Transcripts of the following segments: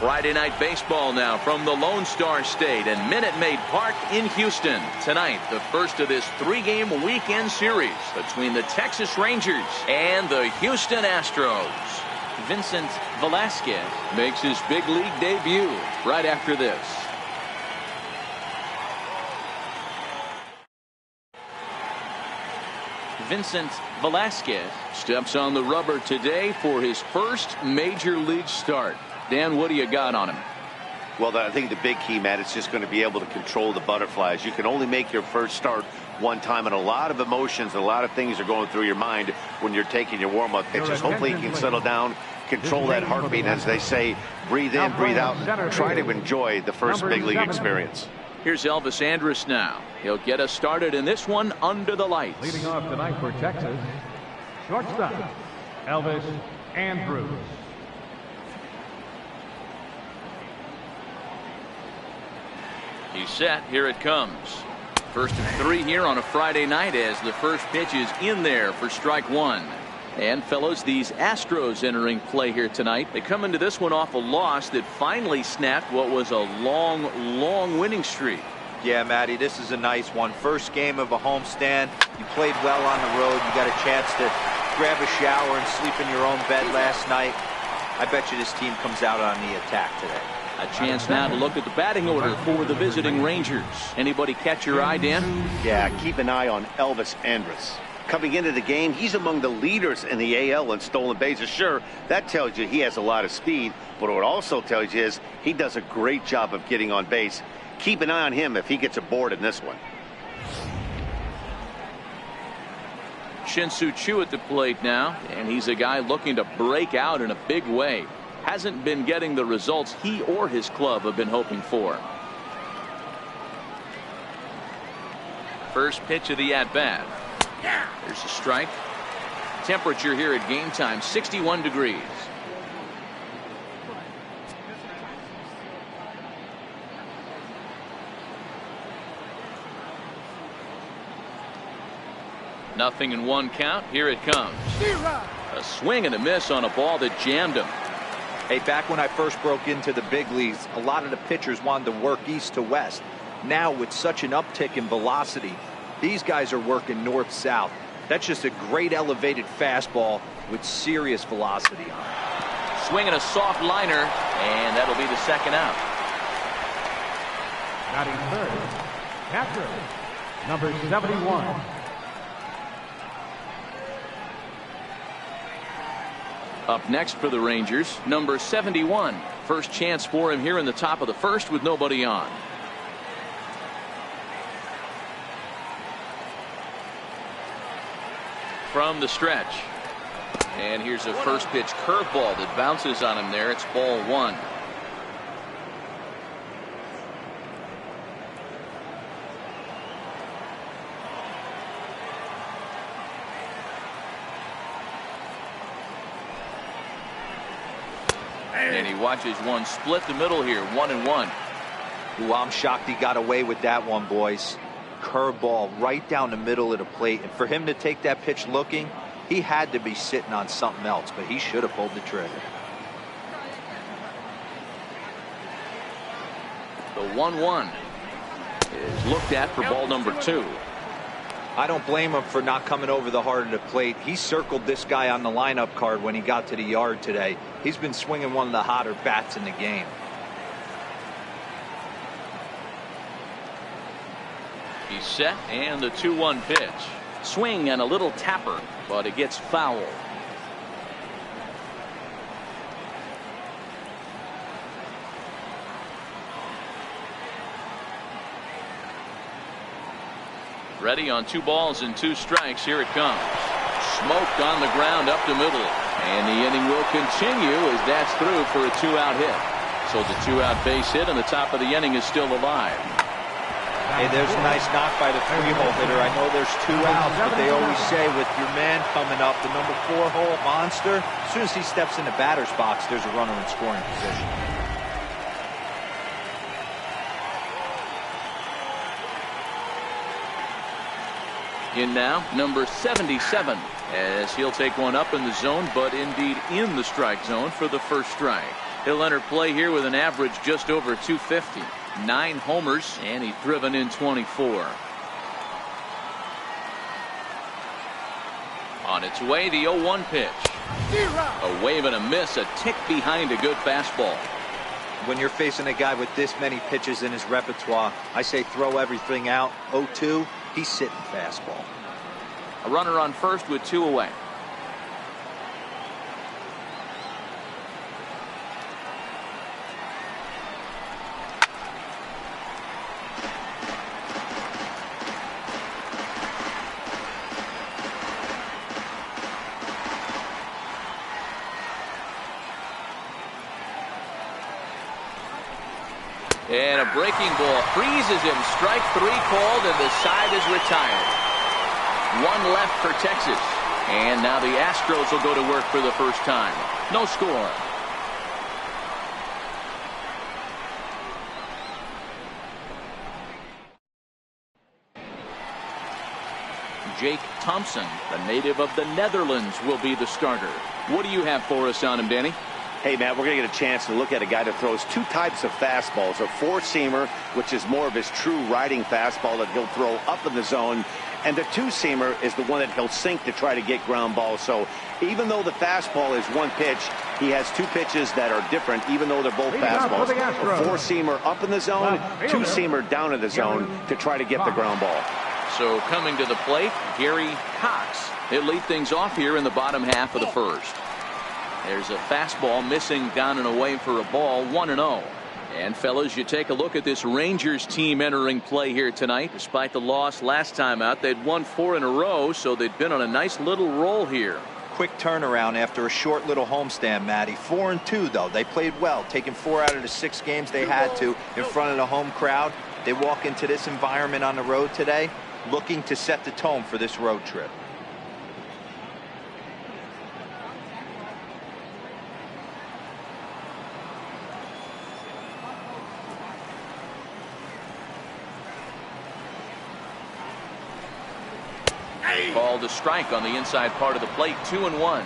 Friday night baseball now from the Lone Star State and Minute Maid Park in Houston. Tonight, the first of this 3-game weekend series between the Texas Rangers and the Houston Astros. Vincent Velasquez makes his big league debut right after this. Vincent Velasquez steps on the rubber today for his first major league start. Dan, what do you got on him? Well, I think the big key, Matt, is just going to be able to control the butterflies. You can only make your first start one time, and a lot of emotions, a lot of things are going through your mind when you're taking your warm-up pitches. Hopefully he can settle down, control that heartbeat, as they say, breathe in, breathe out, and try to enjoy the first big league experience. Here's Elvis Andrus now. He'll get us started in this one under the lights. Leading off tonight for Texas, shortstop, Elvis Andrus. He's set. Here it comes. First of 3 here on a Friday night as the first pitch is in there for strike 1. And fellows, these Astros entering play here tonight. They come into this one off a loss that finally snapped what was a long winning streak. Yeah, Matty, this is a nice one. First game of a homestand. You played well on the road. You got a chance to grab a shower and sleep in your own bed last night. I bet you this team comes out on the attack today. A chance now to look at the batting order for the visiting Rangers. Anybody catch your eye, Dan? Yeah, keep an eye on Elvis Andrus. Coming into the game, he's among the leaders in the AL in stolen bases. Sure, that tells you he has a lot of speed, but what it also tells you is he does a great job of getting on base. Keep an eye on him if he gets aboard in this one. Shin-Soo Choo at the plate now, and he's a guy looking to break out in a big way. Hasn't been getting the results he or his club have been hoping for. First pitch of the at-bat. There's a strike. Temperature here at game time, 61 degrees. Nothing in 1 count. Here it comes. A swing and a miss on a ball that jammed him. Hey, back when I first broke into the big leagues, a lot of the pitchers wanted to work east to west. Now, with such an uptick in velocity, these guys are working north-south. That's just a great elevated fastball with serious velocity on it. Swinging a soft liner, and that'll be the second out. Batting third, catcher, number 71. Up next for the Rangers, number 71. First chance for him here in the top of the first with nobody on. From the stretch. And here's a first pitch curveball that bounces on him there. It's ball 1. And he watches one split the middle here, 1-1. Ooh, I'm shocked he got away with that one, boys. Curveball right down the middle of the plate, and for him to take that pitch looking, he had to be sitting on something else, but he should have pulled the trigger. The 1-1 is looked at for ball number 2. I don't blame him for not coming over the heart of the plate. He circled this guy on the lineup card when he got to the yard today. He's been swinging one of the hotter bats in the game. He's set, and the 2-1 pitch. Swing and a little tapper, but it gets foul. Ready on 2 balls and 2 strikes. Here it comes. Smoked on the ground up the middle. And the inning will continue as that's through for a 2-out hit. So the 2-out base hit and the top of the inning is still alive. Hey, there's a nice knock by the 3-hole hitter. I know there's 2 outs, but they always say with your man coming up, the number 4-hole monster, as soon as he steps in the batter's box, there's a runner in scoring position. In now, number 77, as he'll take one up in the zone, but indeed in the strike zone for the first strike. He'll enter play here with an average just over 250. 9 homers, and he's driven in 24. On its way, the 0-1 pitch. A wave and a miss, a tick behind a good fastball. When you're facing a guy with this many pitches in his repertoire, I say throw everything out. 0-2, he's sitting fastball. A runner on first with 2 away. And a breaking ball freezes him. Strike 3 called, and the side is retired. 1 left for Texas. And now the Astros will go to work for the first time. No score. Jake Thompson, a native of the Netherlands, will be the starter. What do you have for us on him, Danny? Hey, Matt, we're going to get a chance to look at a guy that throws 2 types of fastballs. A 4-seamer, which is more of his true riding fastball that he'll throw up in the zone. And the 2-seamer is the one that he'll sink to try to get ground balls. So even though the fastball is 1 pitch, he has 2 pitches that are different, even though they're both fastballs. A 4-seamer up in the zone, 2-seamer down in the zone to try to get the ground ball. So coming to the plate, Gary Cox. He'll lead things off here in the bottom half of the first. There's a fastball missing down and away for a ball, 1-0. And fellas, you take a look at this Rangers team entering play here tonight. Despite the loss last time out, they'd won 4 in a row, so they'd been on a nice little roll here. Quick turnaround after a short little homestand, Matty. 4-2 though. They played well, taking 4 out of the 6 games they had to in front of the home crowd. They walk into this environment on the road today looking to set the tone for this road trip. Called a strike on the inside part of the plate, 2-1.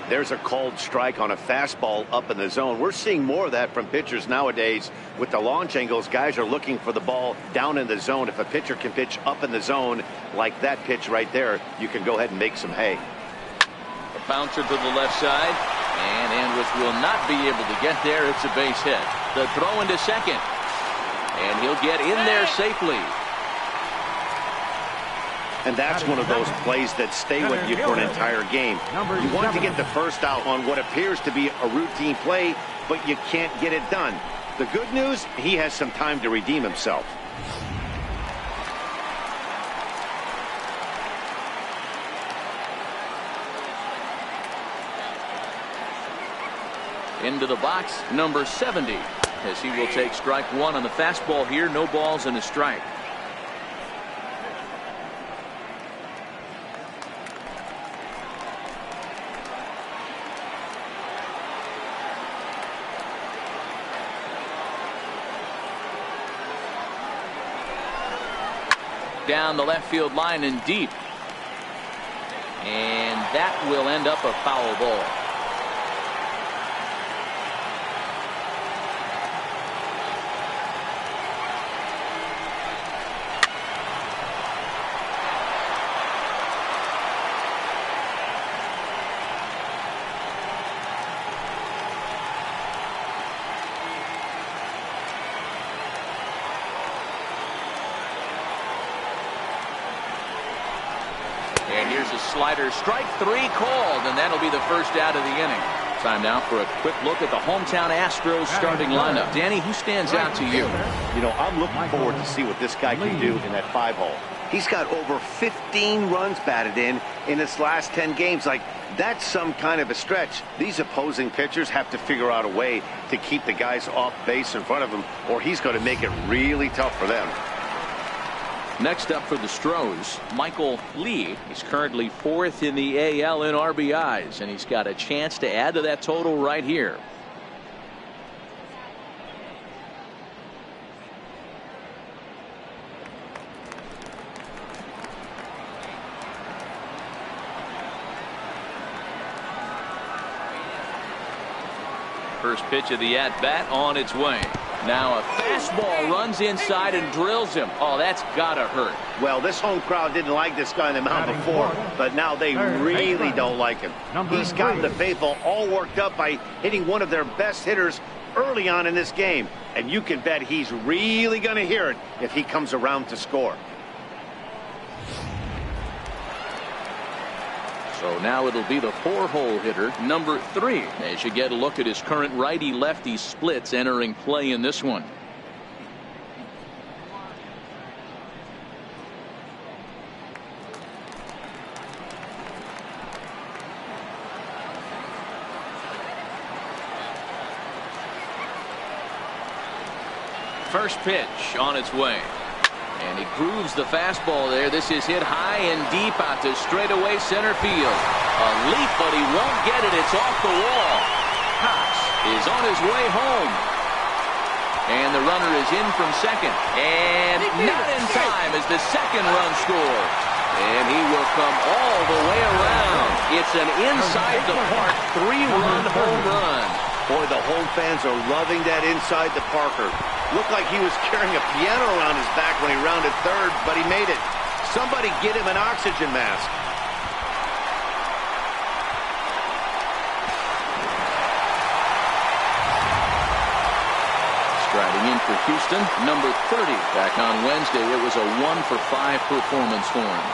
There's a called strike on a fastball up in the zone. We're seeing more of that from pitchers nowadays. With the launch angles, guys are looking for the ball down in the zone. If a pitcher can pitch up in the zone like that pitch right there, you can go ahead and make some hay. A bouncer to the left side, and Andrus will not be able to get there. It's a base hit. The throw into second, and he'll get in there safely. And that's one of those plays that stay with you for an entire game. You want to get the first out on what appears to be a routine play, but you can't get it done. The good news, he has some time to redeem himself. Into the box, number 70, as he will take strike 1 on the fastball here. No balls and a strike. Down the left field line and deep. And that will end up a foul ball. And here's a slider, strike 3 called, and that'll be the first out of the inning. Time now for a quick look at the hometown Astros starting lineup. Danny, who stands out to you? You know, I'm looking forward to see what this guy can do in that 5-hole. He's got over 15 runs batted in his last 10 games. Like, that's some kind of a stretch. These opposing pitchers have to figure out a way to keep the guys off base in front of him, or he's going to make it really tough for them. Next up for the Astros, Michael Lee. He's currently 4th in the AL in RBIs, and he's got a chance to add to that total right here. First pitch of the at-bat on its way. Now a fastball runs inside and drills him. Oh, that's gotta hurt. Well, this home crowd didn't like this guy on the mound before, but now they really don't like him. He's gotten the faithful all worked up by hitting one of their best hitters early on in this game, and you can bet he's really going to hear it if he comes around to score. So now it'll be the 4-hole hitter, number 3, as you get a look at his current righty-lefty splits entering play in this one. First pitch on its way. And he grooves the fastball there. This is hit high and deep out to straightaway center field. A leap, but he won't get it. It's off the wall. Cox is on his way home. And the runner is in from second. And not in time as the second run scores. And he will come all the way around. It's an inside the park 3-run home run. Boy, the home fans are loving that inside the Parker. Looked like he was carrying a piano around his back when he rounded third, but he made it. Somebody get him an oxygen mask. Striding in for Houston, number 30. Back on Wednesday, it was a 1-for-5 performance for him.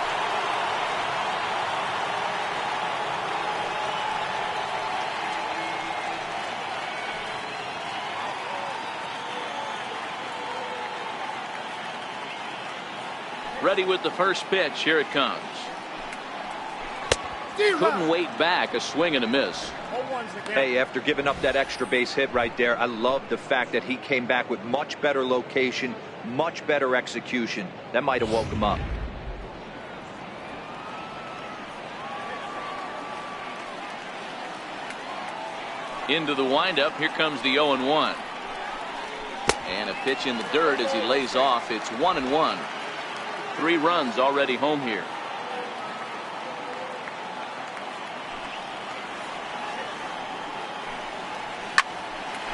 Ready with the first pitch. Here it comes. Couldn't wait back. A swing and a miss. Hey, after giving up that extra base hit right there, I love the fact that he came back with much better location, much better execution. That might have woke him up. Into the windup. Here comes the 0-1. And a pitch in the dirt as he lays off. It's 1-1. 3 runs already home here.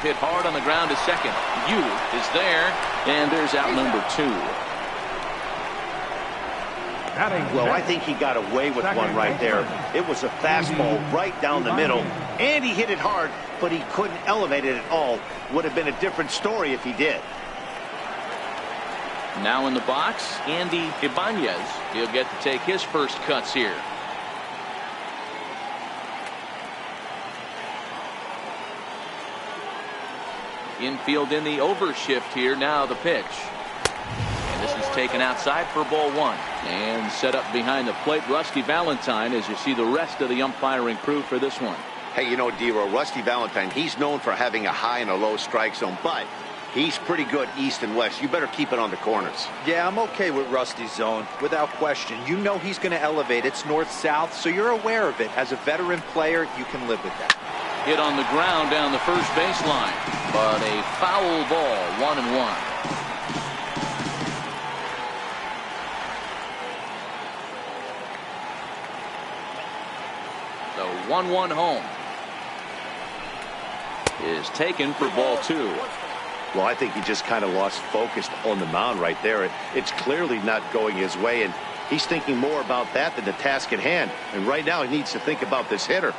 Hit hard on the ground to second. Yu is there, and there's out number 2. Well, I think he got away with one right there. It was a fastball right down the middle, and he hit it hard, but he couldn't elevate it at all. Would have been a different story if he did. Now in the box, Andy Ibanez. He'll get to take his first cuts here. Infield in the overshift here. Now the pitch. And this is taken outside for ball 1. And set up behind the plate, Rusty Valentine, as you see the rest of the umpiring crew for this one. Hey, you know, D-Row, Rusty Valentine, he's known for having a high and a low strike zone, but he's pretty good east and west. You better keep it on the corners. Yeah, I'm okay with Rusty's zone, without question. You know he's going to elevate. It's north-south, so you're aware of it. As a veteran player, you can live with that. Hit on the ground down the first baseline, but a foul ball, 1-1. So 1-1 home is taken for ball 2. Well, I think he just kind of lost focus on the mound right there. It's clearly not going his way, and he's thinking more about that than the task at hand. And right now, he needs to think about this hitter.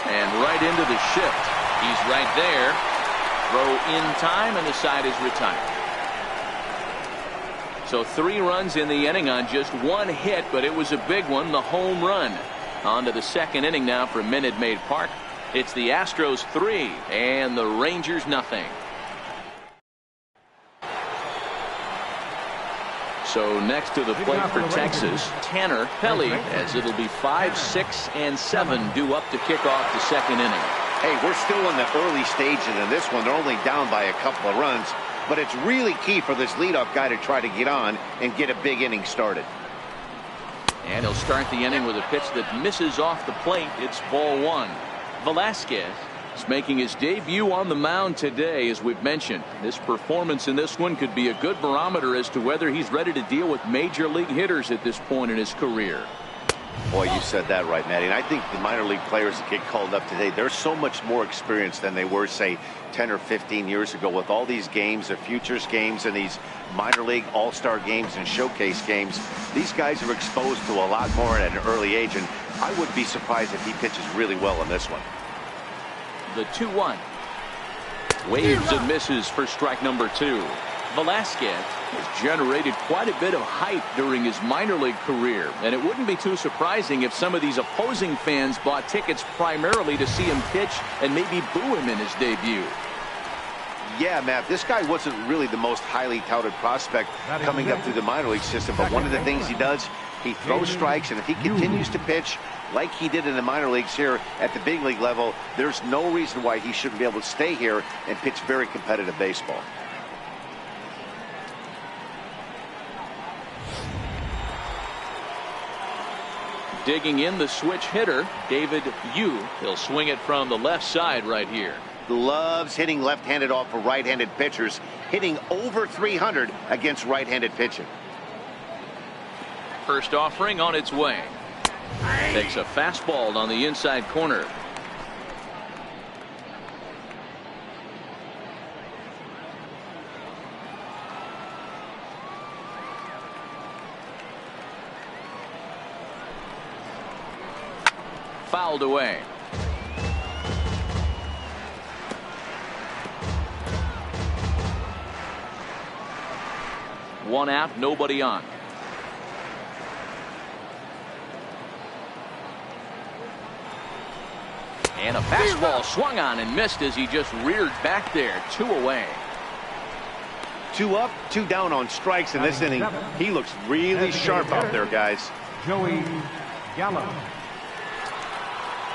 And right into the shift. He's right there. Throw in time, and the side is retired. So 3 runs in the inning on just 1 hit, but it was a big one, the home run. On to the second inning now for Minute Maid Park. It's the Astros 3 and the Rangers nothing. So next to the plate for Texas, Tanner Pelly, as it'll be 5, 6, and 7 due up to kick off the second inning. Hey, we're still in the early stages in this one. They're only down by a couple of runs. But it's really key for this leadoff guy to try to get on and get a big inning started. And he'll start the inning with a pitch that misses off the plate. It's ball 1. Velasquez He's making his debut on the mound today, as we've mentioned. This performance in this one could be a good barometer as to whether he's ready to deal with major league hitters at this point in his career. Boy, you said that right, Matty. And I think the minor league players that get called up today, they're so much more experienced than they were, say, 10 or 15 years ago. With all these games, the futures games, and these minor league all-star games and showcase games, these guys are exposed to a lot more at an early age, and I wouldn't be surprised if he pitches really well in this one. The 2-1. Waves and misses for strike number 2. Velasquez has generated quite a bit of hype during his minor league career, and it wouldn't be too surprising if some of these opposing fans bought tickets primarily to see him pitch and maybe boo him in his debut. Yeah, Matt, this guy wasn't really the most highly touted prospect coming up through the minor league system, but one of the things he does, he throws strikes, and if he continues to pitch like he did in the minor leagues here at the big league level, there's no reason why he shouldn't be able to stay here and pitch very competitive baseball. Digging in, the switch hitter, David Yu. He'll swing it from the left side right here. Loves hitting left-handed off of right-handed pitchers, hitting over 300 against right-handed pitching. First offering on its way. Takes a fastball on the inside corner. Fouled away. One out, nobody on. And a fastball swung on and missed as he just reared back there. 2 away. 2 up, 2 down on strikes in this inning. He looks really sharp out there, guys. Joey Gallo.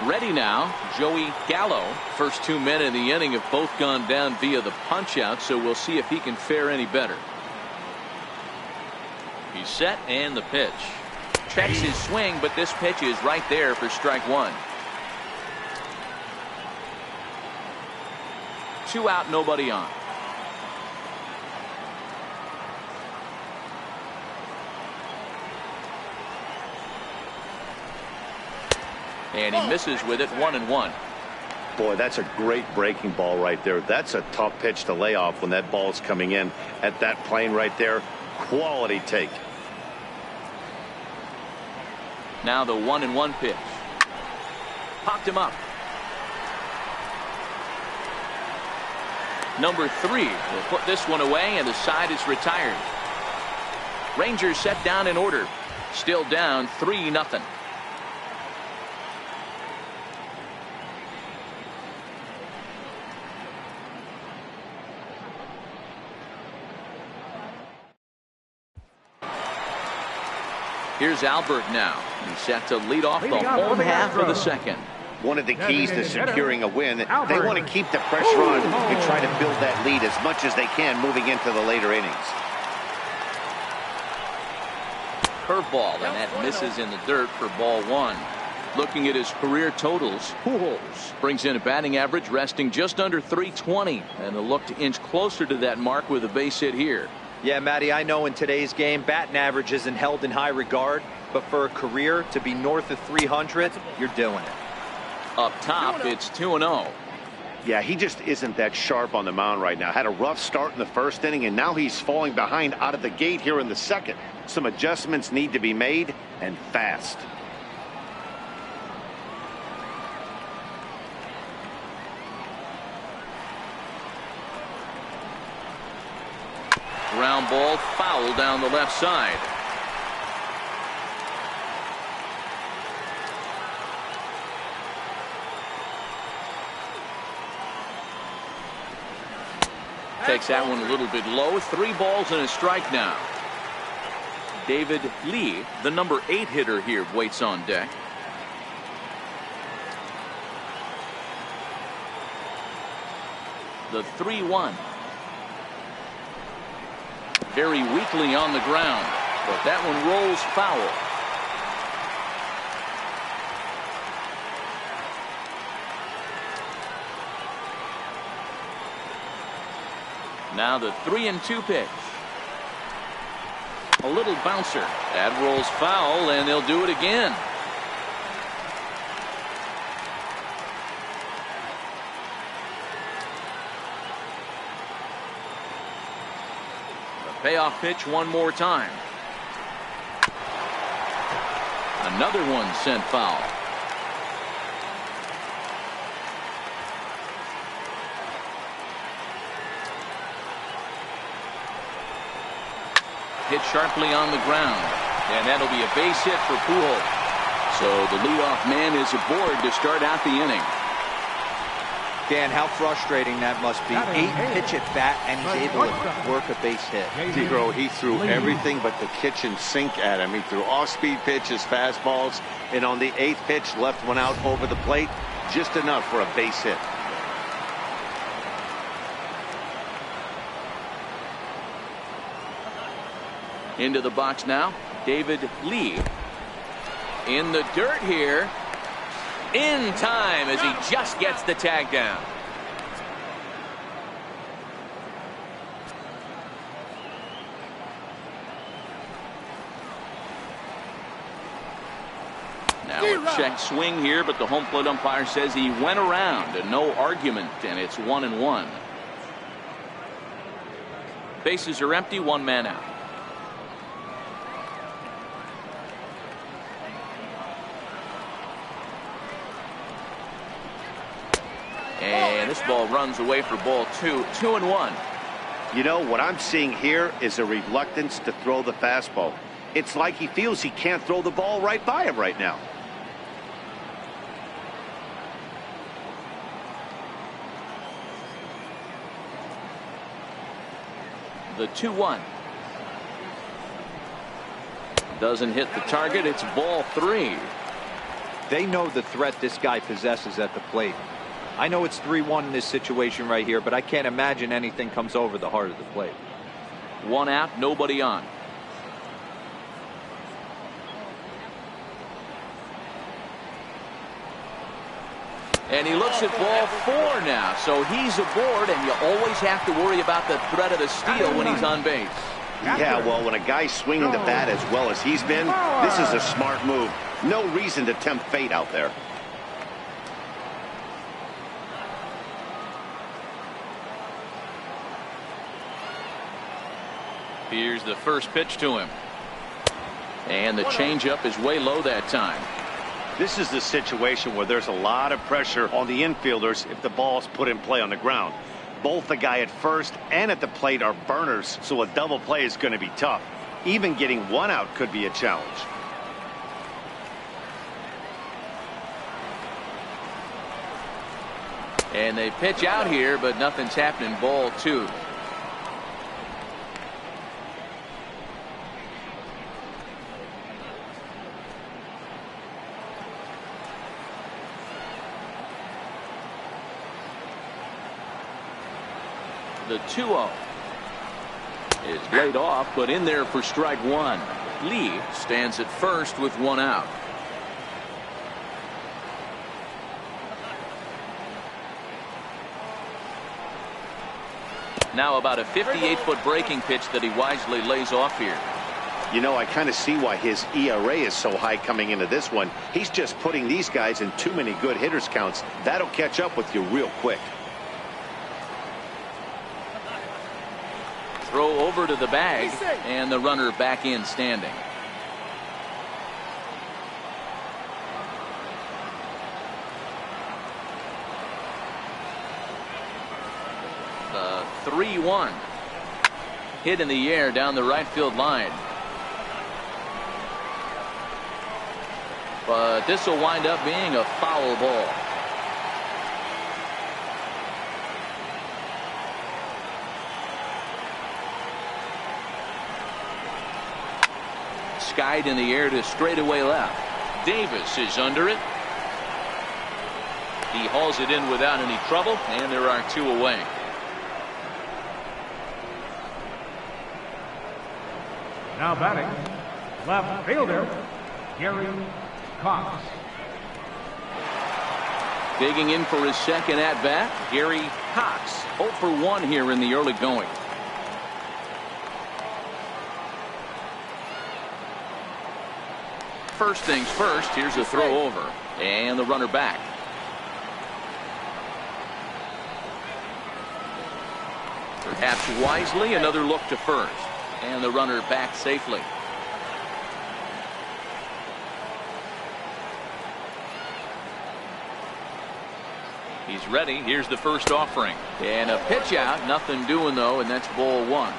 Ready now, Joey Gallo. First 2 men in the inning have both gone down via the punch out, so we'll see if he can fare any better. He's set and the pitch. Checks his swing, but this pitch is right there for strike 1. 2 out, nobody on. And he misses with it. 1-1. Boy, that's a great breaking ball right there. That's a tough pitch to lay off when that ball's coming in at that plane right there. Quality take. Now the 1-1 pitch. Popped him up. Number 3 will put this one away, and the side is retired. Rangers set down in order. Still down 3-0. Here's Albert now. He's set to lead off the home half of the second. One of the keys to securing a win, they want to keep the pressure on and try to build that lead as much as they can moving into the later innings. Curveball, and that misses in the dirt for ball 1. Looking at his career totals, Pujols brings in a batting average resting just under 320, and they'll look to inch closer to that mark with a base hit here. Yeah, Matty, I know in today's game, batting average isn't held in high regard, but for a career to be north of 300, you're doing it. Up top, it's 2-0. Yeah, he just isn't that sharp on the mound right now. Had a rough start in the first inning, and now he's falling behind out of the gate here in the second. Some adjustments need to be made, and fast. Ground ball foul down the left side. Takes that one a little bit low. 3 balls and a strike now. David Lee, the number 8 hitter here, waits on deck. The 3-1. Very weakly on the ground, but that one rolls foul. Now the 3-2 pitch. A little bouncer. That rolls foul, and they'll do it again. The payoff pitch one more time. Another one sent foul. Hit sharply on the ground, and that'll be a base hit for Pujols. So the leadoff man is aboard to start out the inning. Dan, how frustrating that must be. 8 pitch at bat, and he's able to work a base hit. Degro, he threw everything but the kitchen sink at him. He threw off-speed pitches, fastballs, and on the 8th pitch, left one out over the plate, just enough for a base hit. Into the box now, David Lee. In the dirt here. In time as he just gets the tag down. Now a check swing here, but the home plate umpire says he went around and no argument, and it's 1-1. Bases are empty, one man out. And this ball runs away for ball 2. 2-1. You know, what I'm seeing here is a reluctance to throw the fastball. It's like he feels he can't throw the ball right by him right now. The 2-1. Doesn't hit the target. It's ball 3. They know the threat this guy possesses at the plate. I know it's 3-1 in this situation right here, but I can't imagine anything comes over the heart of the plate. One out, nobody on. And he looks at ball 4 now, so he's aboard, and you always have to worry about the threat of the steal when he's on base. Yeah, well, when a guy's swinging the bat as well as he's been, this is a smart move. No reason to tempt fate out there. Here's the first pitch to him. And the changeup is way low that time. This is the situation where there's a lot of pressure on the infielders if the ball's put in play on the ground. Both the guy at first and at the plate are burners, so a double play is going to be tough. Even getting one out could be a challenge. And they pitch out here, but nothing's happening. Ball 2. The 2-0 is laid off, but in there for strike 1. Lee stands at first with one out. Now about a 58-foot breaking pitch that he wisely lays off here. You know, I kind of see why his ERA is so high coming into this one. He's just putting these guys in too many good hitters counts. That'll catch up with you real quick. Throw over to the bag, and the runner back in standing. The 3-1 hit in the air down the right field line. But this will wind up being a foul ball. Skied in the air to straightaway left. Davis is under it. He hauls it in without any trouble, and there are 2 away. Now batting, left fielder, Gary Cox. Digging in for his second at bat, Gary Cox. 0 for 1 here in the early going. First things first, here's a throw over. And the runner back. Perhaps wisely, another look to first. And the runner back safely. He's ready. Here's the first offering. And a pitch out. Nothing doing, though, and that's ball one.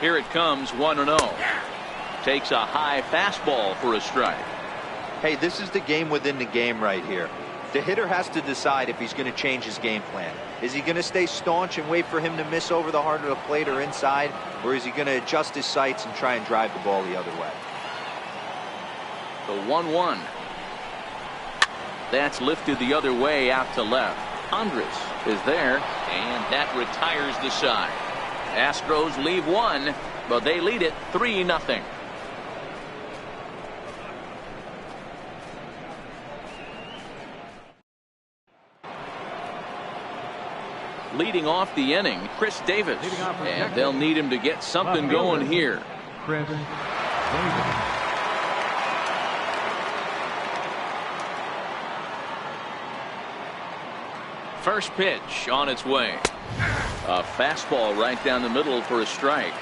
Here it comes, 1-0. Takes a high fastball for a strike. Hey, this is the game within the game right here. The hitter has to decide if he's going to change his game plan. Is he going to stay staunch and wait for him to miss over the heart of the plate or inside? Or is he going to adjust his sights and try and drive the ball the other way? The 1-1. That's lifted the other way out to left. Andres is there, and that retires the side. Astros leave one, but they lead it 3-0. Leading off the inning, Chris Davis, and they'll need him to get something going here. Chris Davis. First pitch on its way. A fastball right down the middle for a strike.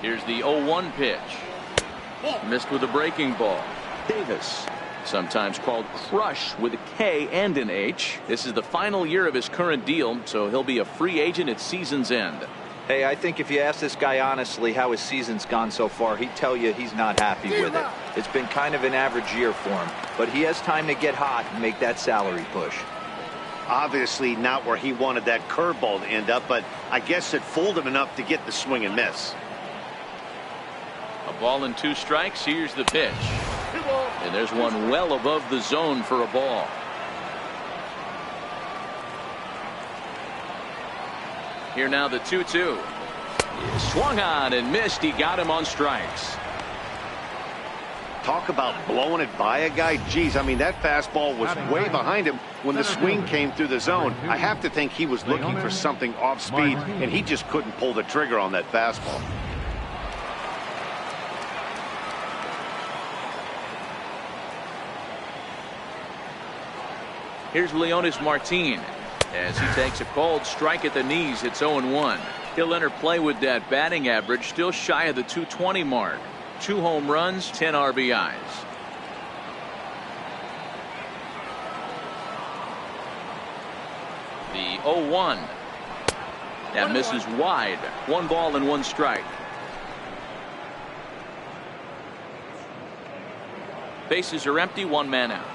Here's the 0-1 pitch. Missed with a breaking ball. Davis, sometimes called Crush with a K and an H. This is the final year of his current deal, so he'll be a free agent at season's end. Hey, I think if you ask this guy honestly how his season's gone so far, he'd tell you he's not happy with it. It's been kind of an average year for him, but he has time to get hot and make that salary push. Obviously not where he wanted that curveball to end up, but I guess it fooled him enough to get the swing and miss. A ball and 2 strikes. Here's the pitch. And there's one well above the zone for a ball. Here now the 2-2. Swung on and missed. He got him on strikes. Talk about blowing it by a guy. Geez, I mean, that fastball was way behind him when the swing came through the zone. I have to think he was looking for something off speed, and he just couldn't pull the trigger on that fastball. Here's Leonis Martin as he takes a cold strike at the knees. It's 0-1. He'll enter play with that batting average still shy of the 220 mark. 2 home runs, 10 RBIs. The 0-1. That misses wide. 1 ball and 1 strike. Bases are empty, 1 man out.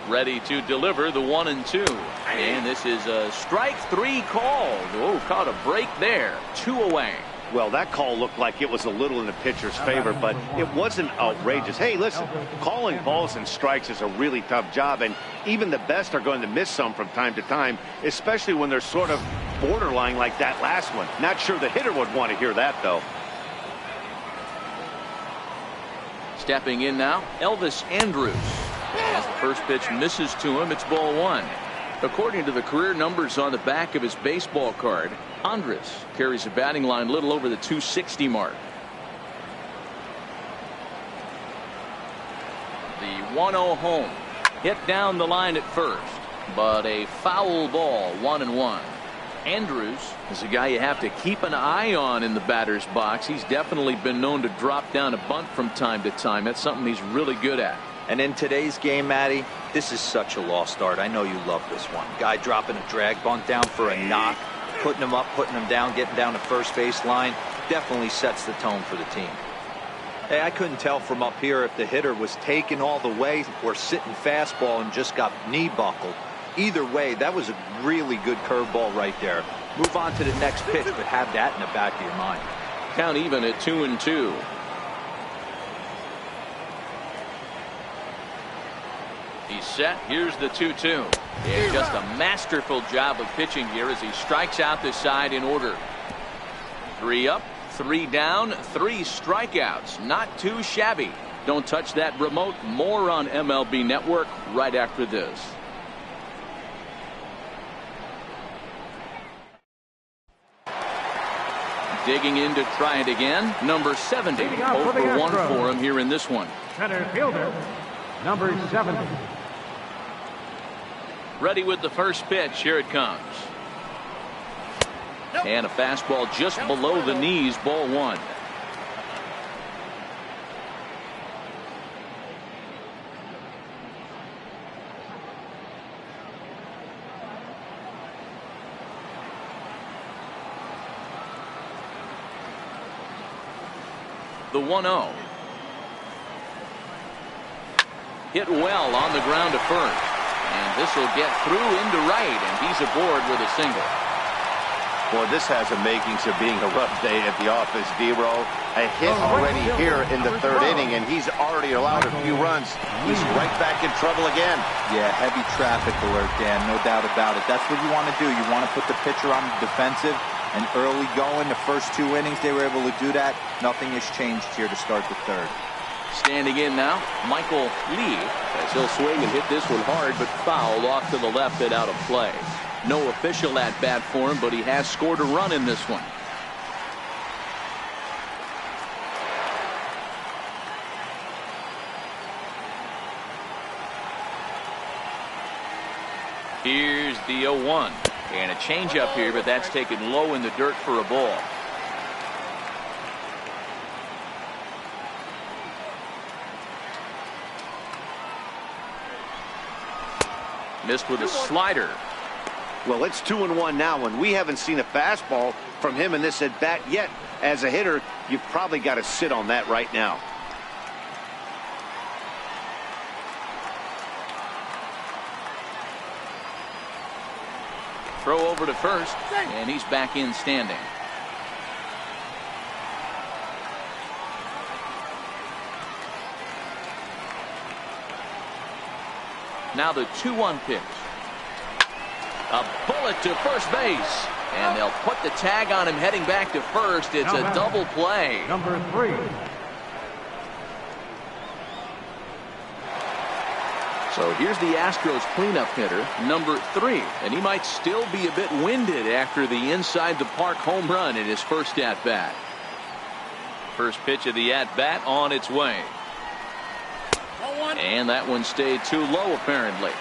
Ready to deliver the 1-2. And this is a strike 3 called. Oh, caught a break there. 2 away. Well, that call looked like it was a little in the pitcher's favor, but it wasn't outrageous. Hey, listen, calling balls and strikes is a really tough job, and even the best are going to miss some from time to time, especially when they're sort of borderline like that last one. Not sure the hitter would want to hear that, though. Stepping in now, Elvis Andrews. As the first pitch misses to him, it's ball 1. According to the career numbers on the back of his baseball card, Andres carries a batting line a little over the 260 mark. The 1-0 home. Hit down the line at first, but a foul ball, 1-1. Andrews is a guy you have to keep an eye on in the batter's box. He's definitely been known to drop down a bunt from time to time. That's something he's really good at. And in today's game, Matty, this is such a lost art. I know you love this one. Guy dropping a drag bunt down for a knock, putting him up, putting him down, getting down the first base line, definitely sets the tone for the team. Hey, I couldn't tell from up here if the hitter was taken all the way or sitting fastball and just got knee buckled. Either way, that was a really good curveball right there. Move on to the next pitch, but have that in the back of your mind. Count even at 2-2. He's set. Here's the 2-2. And just a masterful job of pitching here as he strikes out the side in order. 3 up, 3 down, 3 strikeouts. Not too shabby. Don't touch that remote. More on MLB Network right after this. Digging in to try it again. Number 70. 0 for 1 for him here in this one. Center fielder, number 70. Ready with the first pitch. Here it comes. And a fastball just below the knees. Ball 1. The 1-0. Hit well on the ground to first. And this will get through into right, and he's aboard with a single. Boy, this has the makings of being a rough day at the office, D-Row. A hit already here in the 3rd inning, and he's already allowed a few runs. He's right back in trouble again. Yeah, heavy traffic alert, Dan, no doubt about it. That's what you want to do. You want to put the pitcher on the defensive, and early going, the first 2 innings, they were able to do that. Nothing has changed here to start the 3rd. Standing in now, Michael Lee, as he'll swing and hit this one hard, but foul off to the left and out of play. No official at bat for him, but he has scored a run in this one. Here's the 0-1. And a changeup here, but that's taken low in the dirt for a ball. Missed with a slider. Well, it's 2-1 now, and we haven't seen a fastball from him in this at bat yet. As a hitter, you've probably got to sit on that right now. Throw over to first, and he's back in standing. Now the 2-1 pitch. A bullet to first base. And they'll put the tag on him heading back to first. It's a double play. Number 3. So here's the Astros cleanup hitter, number 3. And he might still be a bit winded after the inside the park home run in his first at bat. First pitch of the at bat on its way. And that one stayed too low apparently.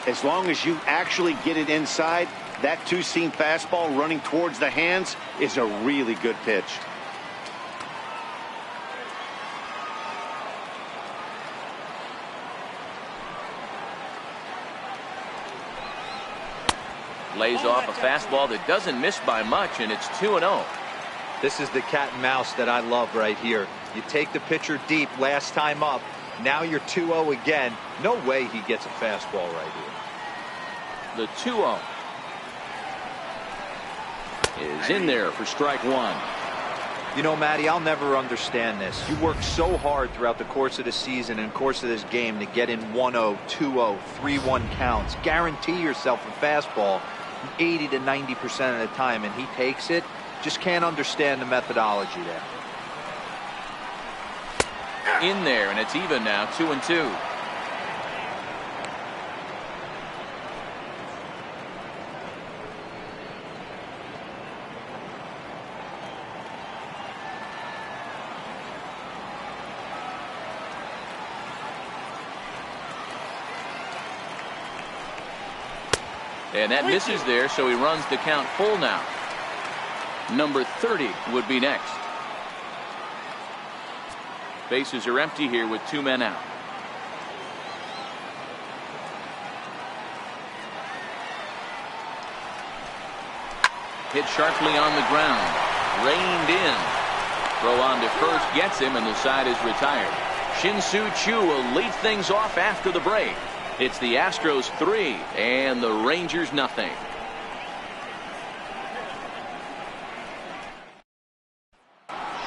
As long as you actually get it inside, that two-seam fastball running towards the hands is a really good pitch. Lays off a fastball that doesn't miss by much, and it's 2-0. This is the cat and mouse that I love right here. You take the pitcher deep last time up. Now you're 2-0 again. No way he gets a fastball right here. The 2-0 is in there for strike 1. You know, Matty, I'll never understand this. You work so hard throughout the course of the season and course of this game to get in 1-0, 2-0, 3-1 counts. Guarantee yourself a fastball 80 to 90% of the time, and he takes it. Just can't understand the methodology there. In there, and it's even now, 2-2. And that misses there, so he runs the count full now. Number 30 would be next. Bases are empty here with 2 men out. Hit sharply on the ground. Reined in. Throw on to first gets him, and the side is retired. Shin-Soo Choo will lead things off after the break. It's the Astros 3 and the Rangers nothing.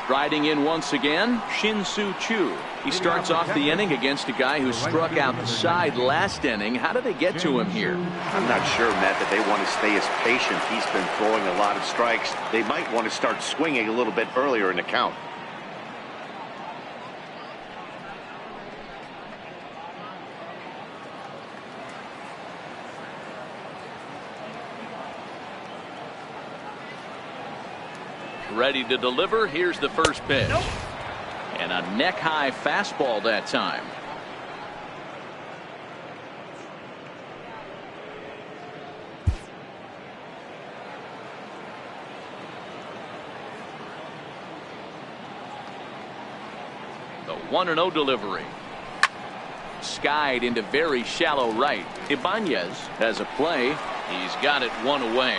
Striding in once again, Shin-Soo Choo. He starts off the inning against a guy who struck out the side last inning. How did they get to him here? I'm not sure, Matt, that they want to stay as patient. He's been throwing a lot of strikes. They might want to start swinging a little bit earlier in the count. Ready to deliver. Here's the first pitch. And a neck-high fastball that time. The 1-0 delivery. Skied into very shallow right. Ibanez has a play. He's got it one away.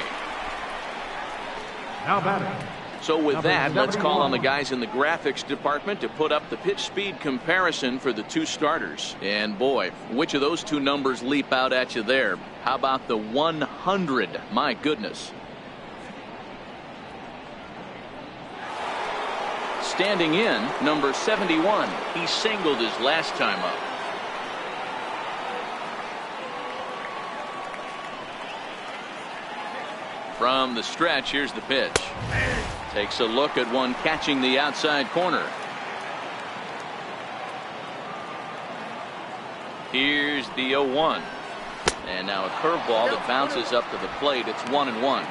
Now batting. So with that, let's call on the guys in the graphics department to put up the pitch speed comparison for the two starters. And boy, which of those two numbers leap out at you there? How about the 100? My goodness. Standing in, number 71. He singled his last time up. From the stretch, here's the pitch. Takes a look at one catching the outside corner. Here's the 0-1. And now a curveball that bounces up to the plate. It's 1-1.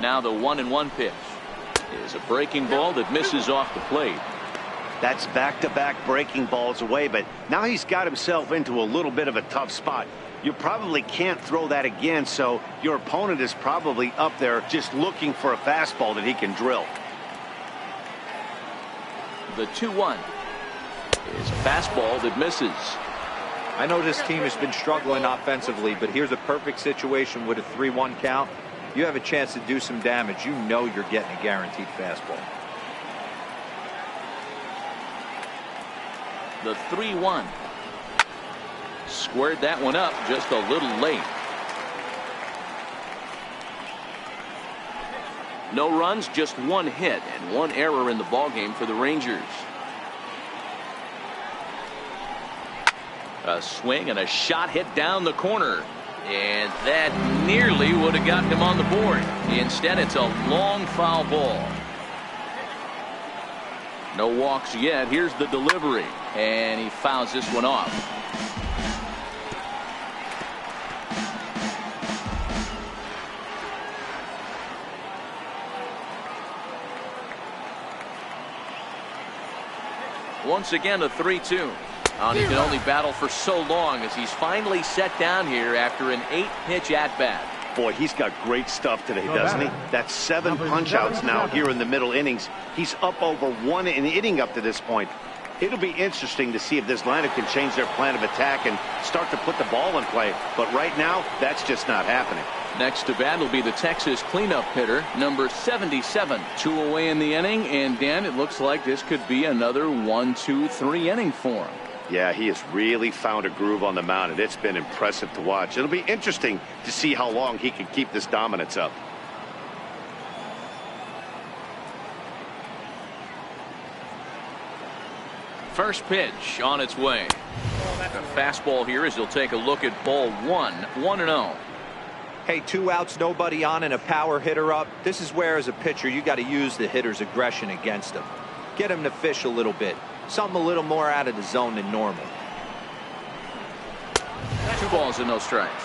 Now the 1-1 pitch is a breaking ball that misses off the plate. That's back-to-back breaking balls away, but now he's got himself into a little bit of a tough spot. You probably can't throw that again, so your opponent is probably up there just looking for a fastball that he can drill. The 2-1 is a fastball that misses. I know this team has been struggling offensively, but here's a perfect situation with a 3-1 count. You have a chance to do some damage. You know you're getting a guaranteed fastball. The 3-1. Squared that one up just a little late. No runs, just one hit and one error in the ballgame for the Rangers. A swing and a shot hit down the corner. And that nearly would have gotten him on the board. Instead, it's a long foul ball. No walks yet. Here's the delivery. And he fouls this one off. Once again, a 3-2. And he can only battle for so long as he's finally set down here after an 8-pitch at-bat. Boy, he's got great stuff today, doesn't he? That's 7 punch-outs now here in the middle innings. He's up over 1 inning up to this point. It'll be interesting to see if this lineup can change their plan of attack and start to put the ball in play. But right now, that's just not happening. Next to bat will be the Texas cleanup hitter, number 77. 2 away in the inning, and Dan, it looks like this could be another 1-2-3 inning for him. Yeah, he has really found a groove on the mound, and it's been impressive to watch. It'll be interesting to see how long he can keep this dominance up. First pitch on its way. The fastball here as he'll take a look at ball 1, 1-0. Hey, 2 outs, nobody on, and a power hitter up. This is where, as a pitcher, you got to use the hitter's aggression against him. Get him to fish a little bit. Something a little more out of the zone than normal. 2 balls and no strikes.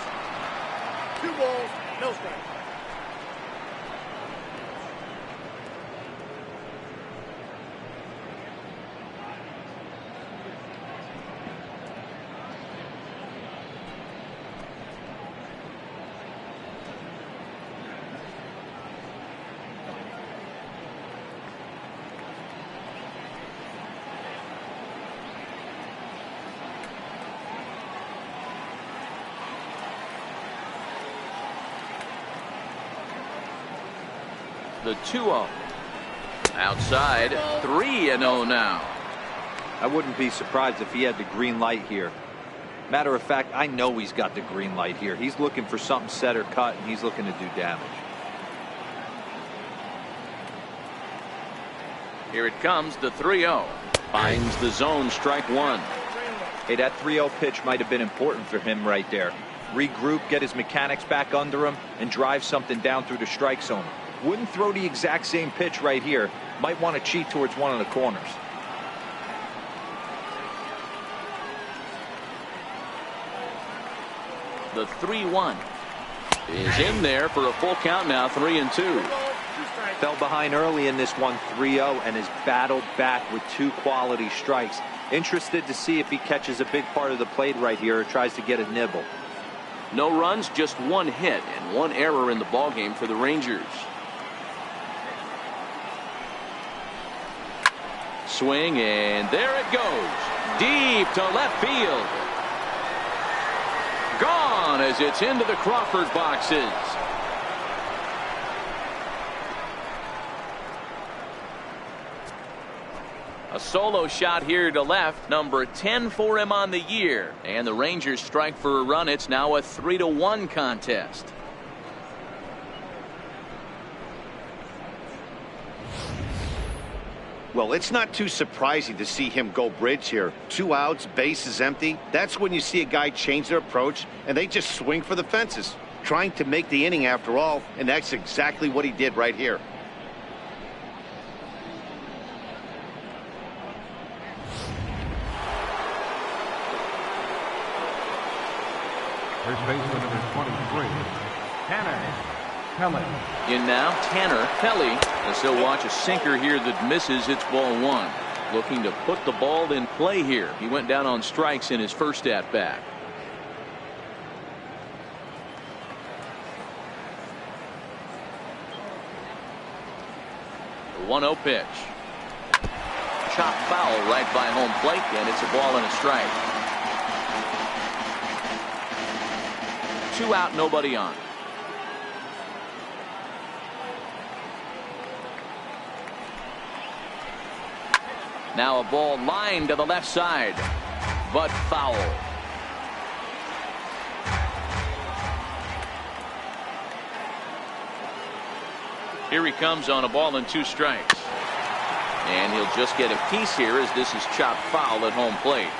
2 balls, no strikes. The 2-0. Outside, 3-0 now. I wouldn't be surprised if he had the green light here. Matter of fact, I know he's got the green light here. He's looking for something set or cut, and he's looking to do damage. Here it comes, the 3-0. Finds the zone, strike one. Hey, that 3-0 pitch might have been important for him right there. Regroup, get his mechanics back under him, and drive something down through the strike zone. Wouldn't throw the exact same pitch right here. Might want to cheat towards one of the corners. The 3-1 is in there for a full count now, 3-2. Fell behind early in this one, 3-0, and has battled back with 2 quality strikes. Interested to see if he catches a big part of the plate right here or tries to get a nibble. No runs, just 1 hit and 1 error in the ballgame for the Rangers. Swing, and there it goes. Deep to left field. Gone as it's into the Crawford boxes. A solo shot here to left, number 10 for him on the year. And the Rangers strike for a run. It's now a 3-1 contest. Well, it's not too surprising to see him go bridge here. 2 outs, base is empty. That's when you see a guy change their approach and they just swing for the fences, trying to make the inning after all, and that's exactly what he did right here. First baseman number 23, Tanner Kelly. In now, Tanner Kelly. As they'll watch a sinker here that misses. It's ball 1. Looking to put the ball in play here. He went down on strikes in his first at bat. The 1-0 pitch. Chop foul right by home plate, and it's a ball and a strike. 2 out, nobody on. Now a ball lined to the left side, but foul. Here he comes on a ball and 2 strikes. And he'll just get a piece here as this is chopped foul at home plate.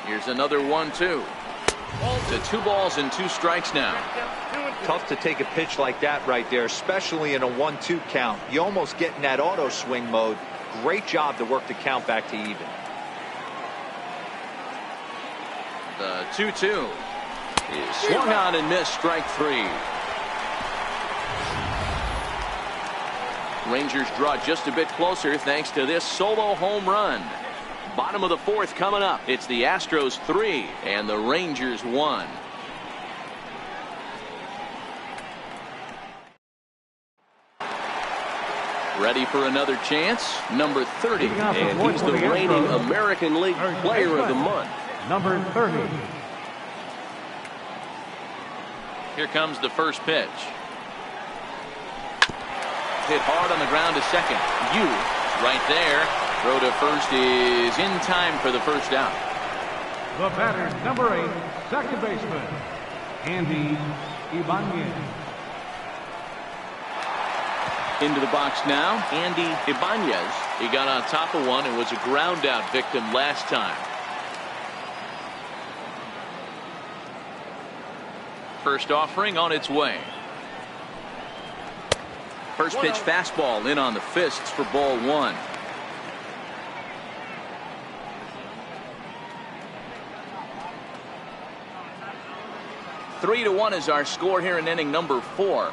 Here's another 1-2. To 2 balls and 2 strikes now. Tough to take a pitch like that right there, especially in a 1-2 count. You almost get in that auto swing mode. Great job to work the count back to even. The 2-2 is swung on and missed, strike 3. Rangers draw just a bit closer thanks to this solo home run. Bottom of the 4th coming up. It's the Astros 3 and the Rangers 1. Ready for another chance? Number 30. And he's the reigning American League Player of the Month. Number 30. Here comes the first pitch. Hit hard on the ground to second. Right there. Throw to first is in time for the first out. The batter, number 8, second baseman, Andy Ibanez. Into the box now, Andy Ibanez. He got on top of one and was a ground out victim last time. First offering on its way. First pitch fastball in on the fists for ball 1. Three to 1 is our score here in inning number 4.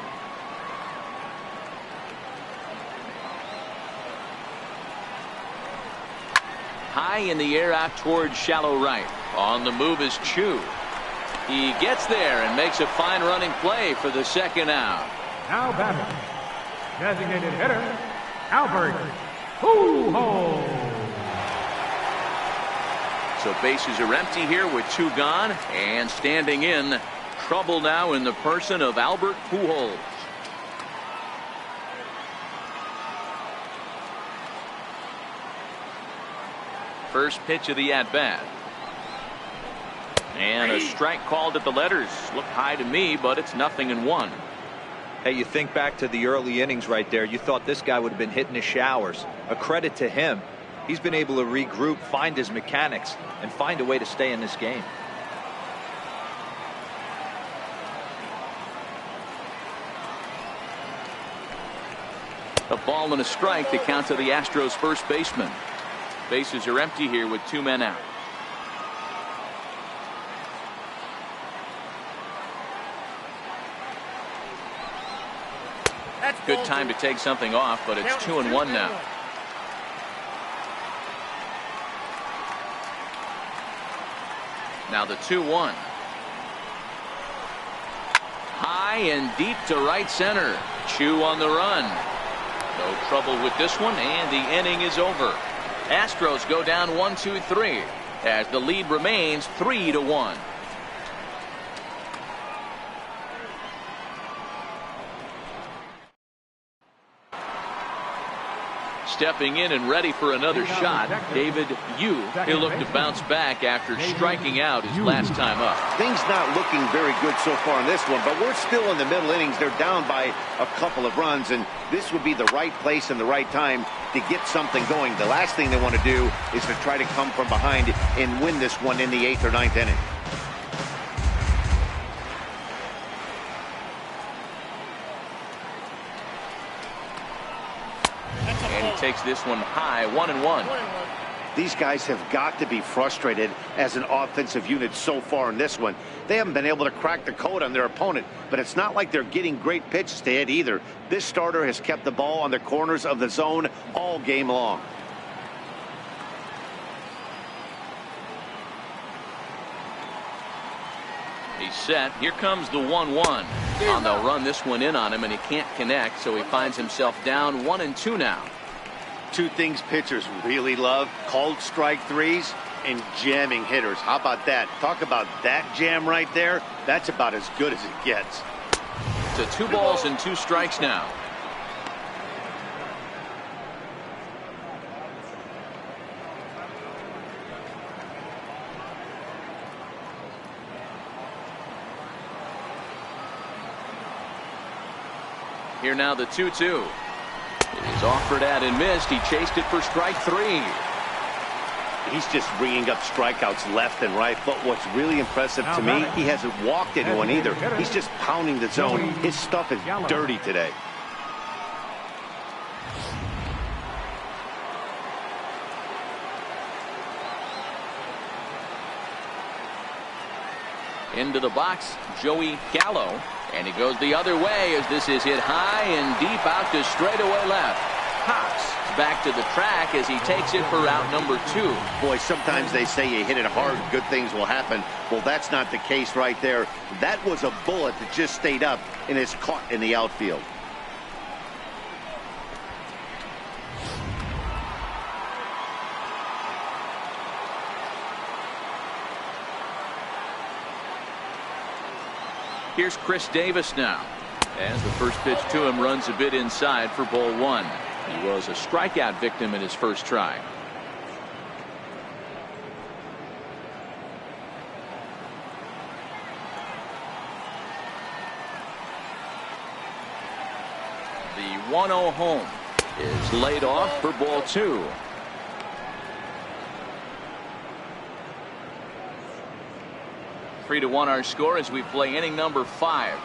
High in the air out towards shallow right. On the move is Chu. He gets there and makes a fine running play for the second out. Now batting, designated hitter, Albert Pujols. So bases are empty here with 2 gone, and standing in, trouble now in the person of Albert Pujols. First pitch of the at-bat. And a strike called at the letters. Looked high to me, but it's 0-1. Hey, you think back to the early innings right there. You thought this guy would have been hitting his showers. A credit to him. He's been able to regroup, find his mechanics, and find a way to stay in this game. A ball and a strike to count to the Astros first baseman. Bases are empty here with 2 men out. Good time to take something off, but it's 2-1 now. Now the 2-1. High and deep to right center. Chu on the run. No trouble with this one, and the inning is over. Astros go down 1-2-3 as the lead remains 3-1. Stepping in and ready for another shot, David Yu. He'll look to bounce back after striking out his last time up. Things not looking very good so far in this one, but we're still in the middle innings. They're down by a couple of runs, and this would be the right place and the right time to get something going. The last thing they want to do is to try to come from behind and win this one in the 8th or 9th inning. Takes this one high, 1-1. These guys have got to be frustrated as an offensive unit so far in this one. They haven't been able to crack the code on their opponent, but it's not like they're getting great pitches to hit either. This starter has kept the ball on the corners of the zone all game long. He's set. Here comes the 1-1. And they'll run this one in on him, and he can't connect, so he finds himself down 1-2 now. 2 things pitchers really love: called strike threes and jamming hitters. How about that? Talk about that jam right there. That's about as good as it gets. So 2 balls and 2 strikes now. Here now the 2-2. It is offered at and missed. He chased it for strike 3. He's just bringing up strikeouts left and right. But what's really impressive to me, he hasn't walked anyone either. He's just pounding the zone. His stuff is dirty today. Into the box, Joey Gallo. And he goes the other way as this is hit high and deep out to straightaway left. Cox back to the track as he takes it for out number 2. Boy, sometimes they say you hit it hard, good things will happen. Well, that's not the case right there. That was a bullet that just stayed up and is caught in the outfield. Here's Chris Davis now, as the first pitch to him runs a bit inside for ball 1. He was a strikeout victim in his first try. The 1-0 home is laid off for ball 2. Three to 1 our score as we play inning number 5.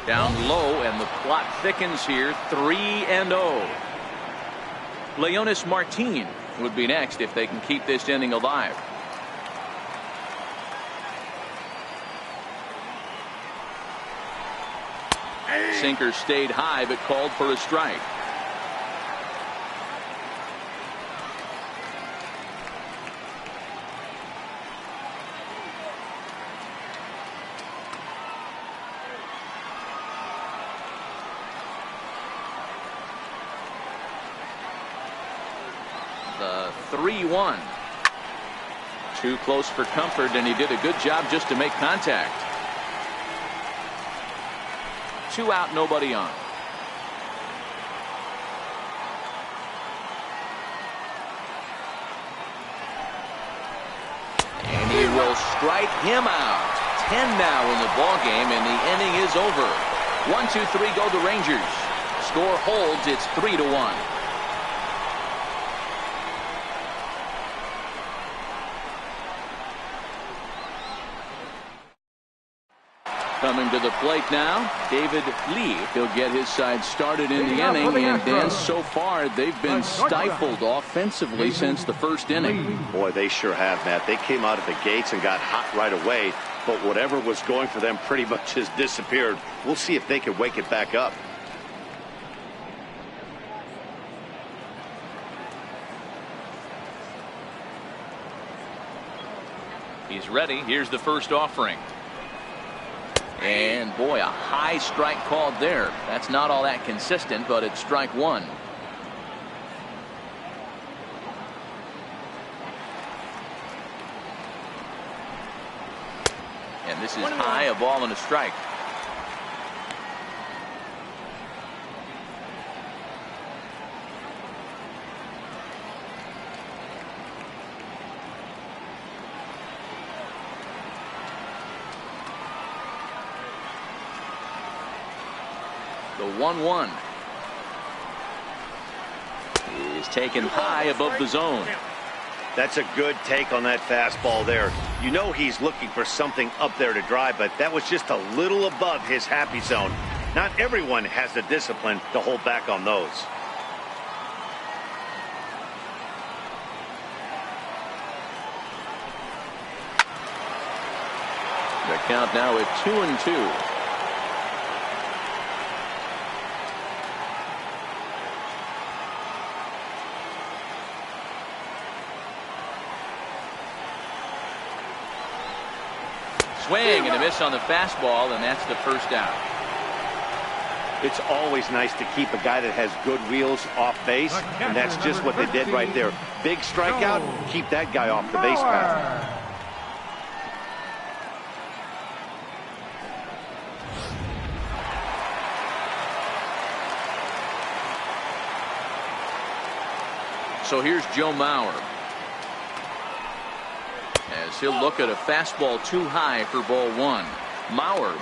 Down low, and the plot thickens here. 3-0. Leonis Martin would be next if they can keep this inning alive. Sinker stayed high but called for a strike. The 3-1. Too close for comfort, and he did a good job just to make contact. 2 out, nobody on. And he will strike him out. 10 now in the ball game, and the inning is over. 1, 2, 3 go the Rangers. Score holds. It's 3-1. Coming to the plate now, David Lee. He'll get his side started in the inning, and Dan, so far they've been stifled offensively since the first inning. Boy, they sure have, Matt. They came out of the gates and got hot right away, but whatever was going for them pretty much has disappeared. We'll see if they can wake it back up. He's ready. Here's the first offering. And boy, a high strike called there. That's not all that consistent, but it's strike 1. And this is high, a ball and a strike. The 1-1 is taken high above the zone. That's a good take on that fastball there. You know he's looking for something up there to drive, but that was just a little above his happy zone. Not everyone has the discipline to hold back on those. The count now at 2-2. Swing and a miss on the fastball, and that's the first out. It's always nice to keep a guy that has good wheels off base, and that's just what they did right there. Big strikeout, keep that guy off the base path. So here's Joe Mauer, as he'll look at a fastball too high for ball 1. Mauer,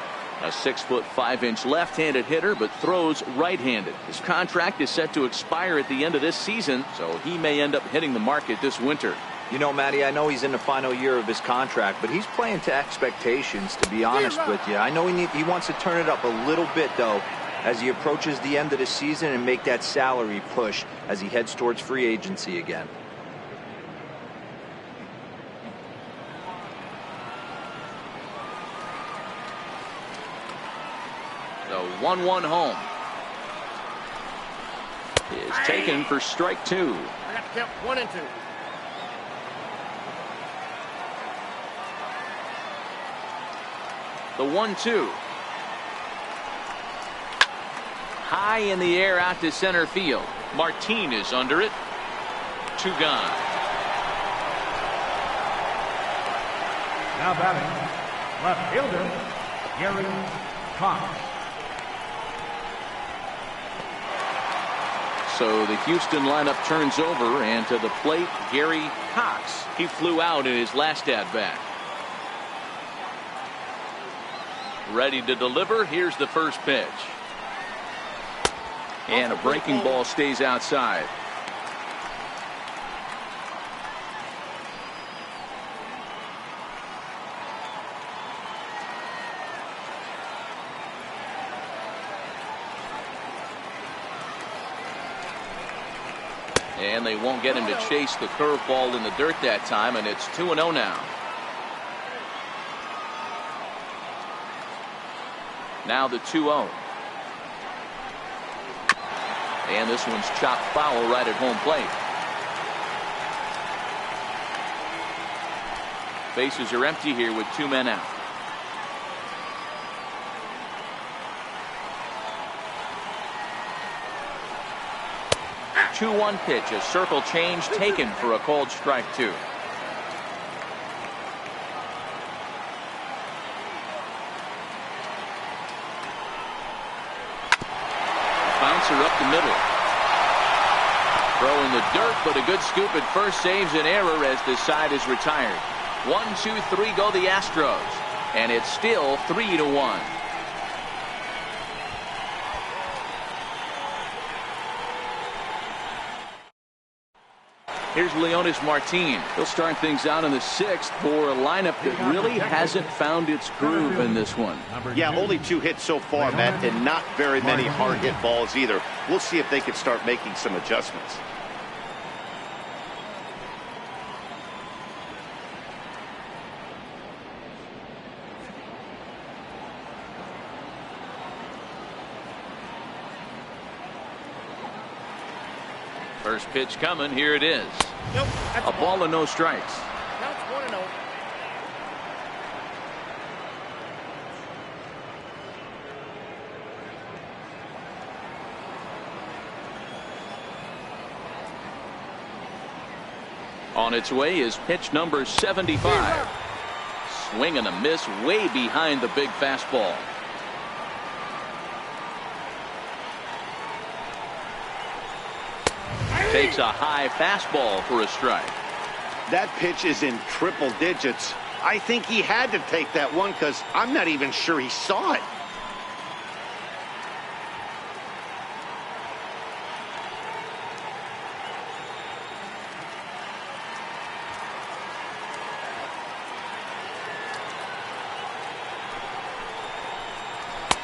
a 6'5" left-handed hitter, but throws right-handed. His contract is set to expire at the end of this season, so he may end up hitting the market this winter. You know, Matty, I know he's in the final year of his contract, but he's playing to expectations, to be honest with you. I know he wants to turn it up a little bit, though, as he approaches the end of the season and make that salary push as he heads towards free agency again. The 1-1 home is taken for strike 2. I got to count 1 and 2. The 1-2. High in the air out to center field. Martin is under it. 2 gone. Now batting, left fielder, Gary Cox. So the Houston lineup turns over, and to the plate, Gary Cox. He flew out in his last at-bat. Ready to deliver. Here's the first pitch. And a breaking ball stays outside. And they won't get him to chase the curveball in the dirt that time, and it's 2-0 now. Now the 2-0. And this one's chopped foul right at home plate. Bases are empty here with 2 men out. 2-1 pitch. A circle change taken for a called strike 2. Bouncer up the middle. Throw in the dirt, but a good scoop at first saves an error as this side is retired. 1, 2, 3 go the Astros, and it's still 3-1. Here's Leonis Martin. He'll start things out in the 6th for a lineup that really hasn't found its groove in this one. Yeah, only 2 hits so far, Matt, and not very many hard hit balls either. We'll see if they can start making some adjustments. First pitch coming. Here it is. Nope, A ball and no strikes. Now it's 1-0. On its way is pitch number 75. Swing and a miss way behind the big fastball. Takes a high fastball for a strike. That pitch is in triple digits. I think he had to take that one because I'm not even sure he saw it.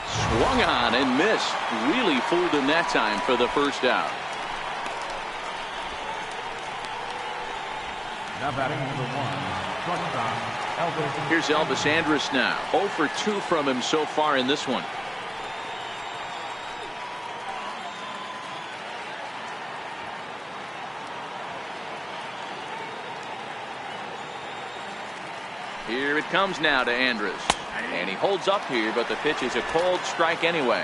Swung on and missed. Really fooled him that time for the first out. Now batting number 1, shortstop, Elvis. Here's Elvis Andrus now. 0 for 2 from him so far in this one. Here it comes now to Andrus. And he holds up here, but the pitch is a cold strike anyway.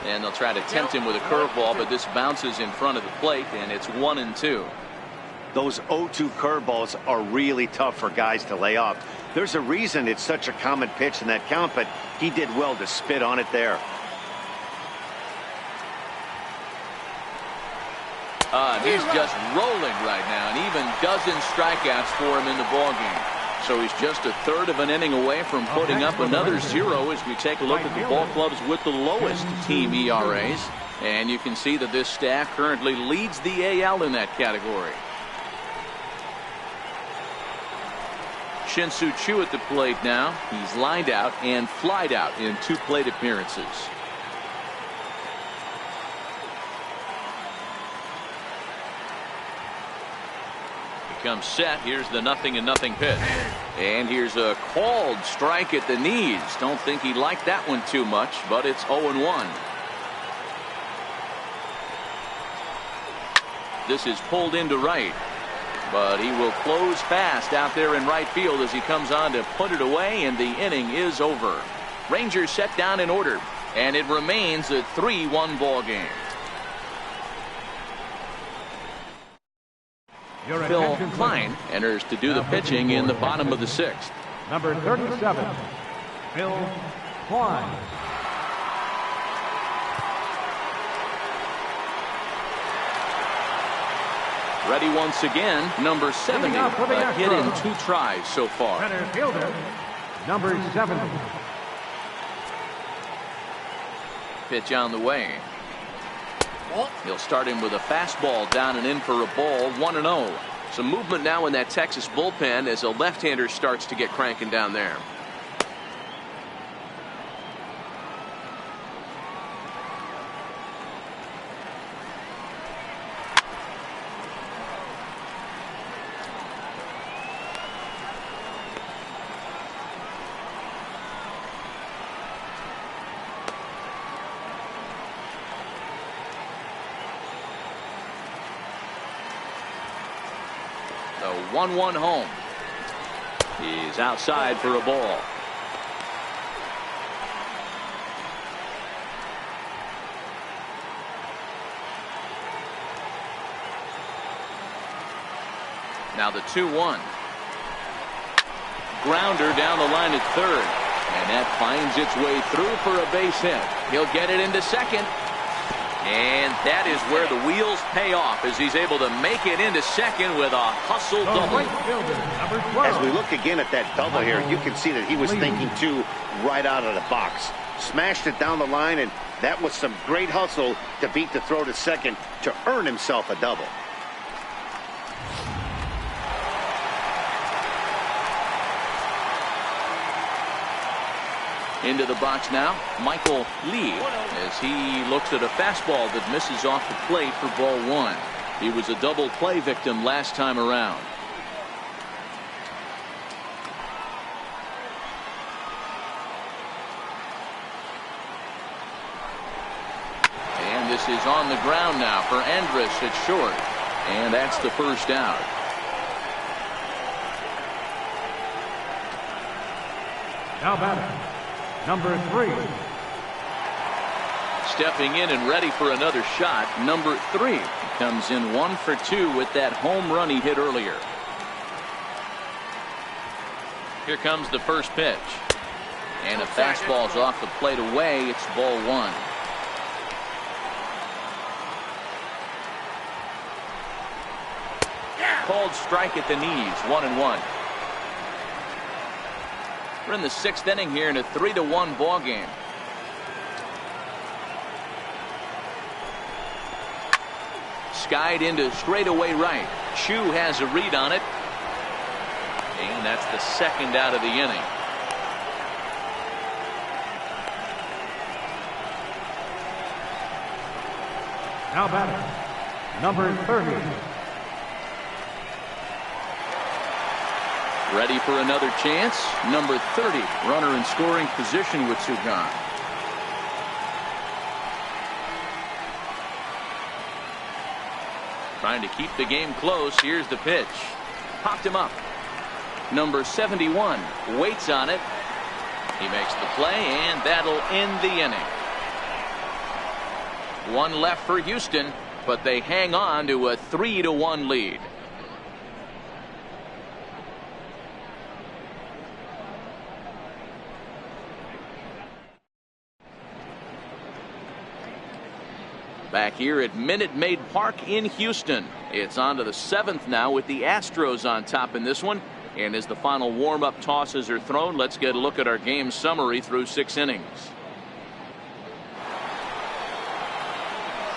And they'll try to tempt him with a curveball, but this bounces in front of the plate, and it's 1-2. Those 0-2 curveballs are really tough for guys to lay off. There's a reason it's such a common pitch in that count, but he did well to spit on it there. He's just rolling right now, and even dozen strikeouts for him in the ballgame. So he's just a third of an inning away from putting up another 0 as we take a look at the ball clubs with the lowest team ERAs. And you can see that this staff currently leads the AL in that category. Shin-Soo Choo at the plate now. He's lined out and flied out in 2 plate appearances. Comes set. Here's the 0-0 pitch. And here's a called strike at the knees. Don't think he liked that one too much, but it's 0-1. This is pulled into right, but he will close fast out there in right field as he comes on to put it away, and the inning is over. Rangers set down in order, and it remains a 3-1 ball game. Phil Klein enters to do the pitching in the bottom of the 6th. Number 37, Phil Klein. Ready once again, number 70. A hit in 2 tries so far. Center fielder, number 70. Pitch on the way. He'll start him with a fastball down and in for a ball. 1-0. Some movement now in that Texas bullpen as a left-hander starts to get cranking down there. 1-1 home. He's outside for a ball. Now the 2-1. Grounder down the line at third. And that finds its way through for a base hit. He'll get it into second. And that is where the wheels pay off as he's able to make it into second with a hustle double. As we look again at that double here, you can see that he was thinking too right out of the box. Smashed it down the line, and that was some great hustle to beat the throw to second to earn himself a double. Into the box now, Michael Lee, as he looks at a fastball that misses off the plate for ball one. He was a double play victim last time around. And this is on the ground now for Andrus at short. And that's the first out. Now batting, number 3. Stepping in and ready for another shot, number 3 comes in 1 for 2 with that home run he hit earlier. Here comes the first pitch. And a fastball's off the plate away. It's ball one. Called strike at the knees, 1-1. We're in the 6th inning here in a 3-1 ball game. Skied into straightaway right. Chu has a read on it. And that's the second out of the inning. Now batting, number 30. Ready for another chance. Number 30, runner in scoring position with two gone. Trying to keep the game close. Here's the pitch. Popped him up. Number 71 waits on it. He makes the play, and that'll end the inning. One left for Houston, but they hang on to a 3-1 lead. Back here at Minute Maid Park in Houston. It's on to the 7th now with the Astros on top in this one. And as the final warm-up tosses are thrown, let's get a look at our game summary through 6 innings.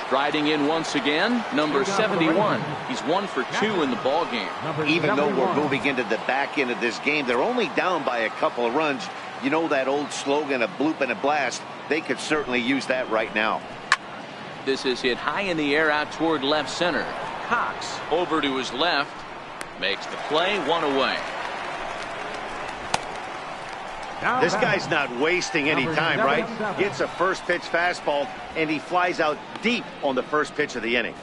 Striding in once again, number 71. He's 1 for 2 in the ball game. Even though we're moving into the back end of this game, they're only down by a couple of runs. You know that old slogan, a bloop and a blast. They could certainly use that right now. This is hit high in the air out toward left center. Cox over to his left. Makes the play, 1 away. This guy's not wasting any time, right? Gets a first pitch fastball, and he flies out deep on the first pitch of the inning.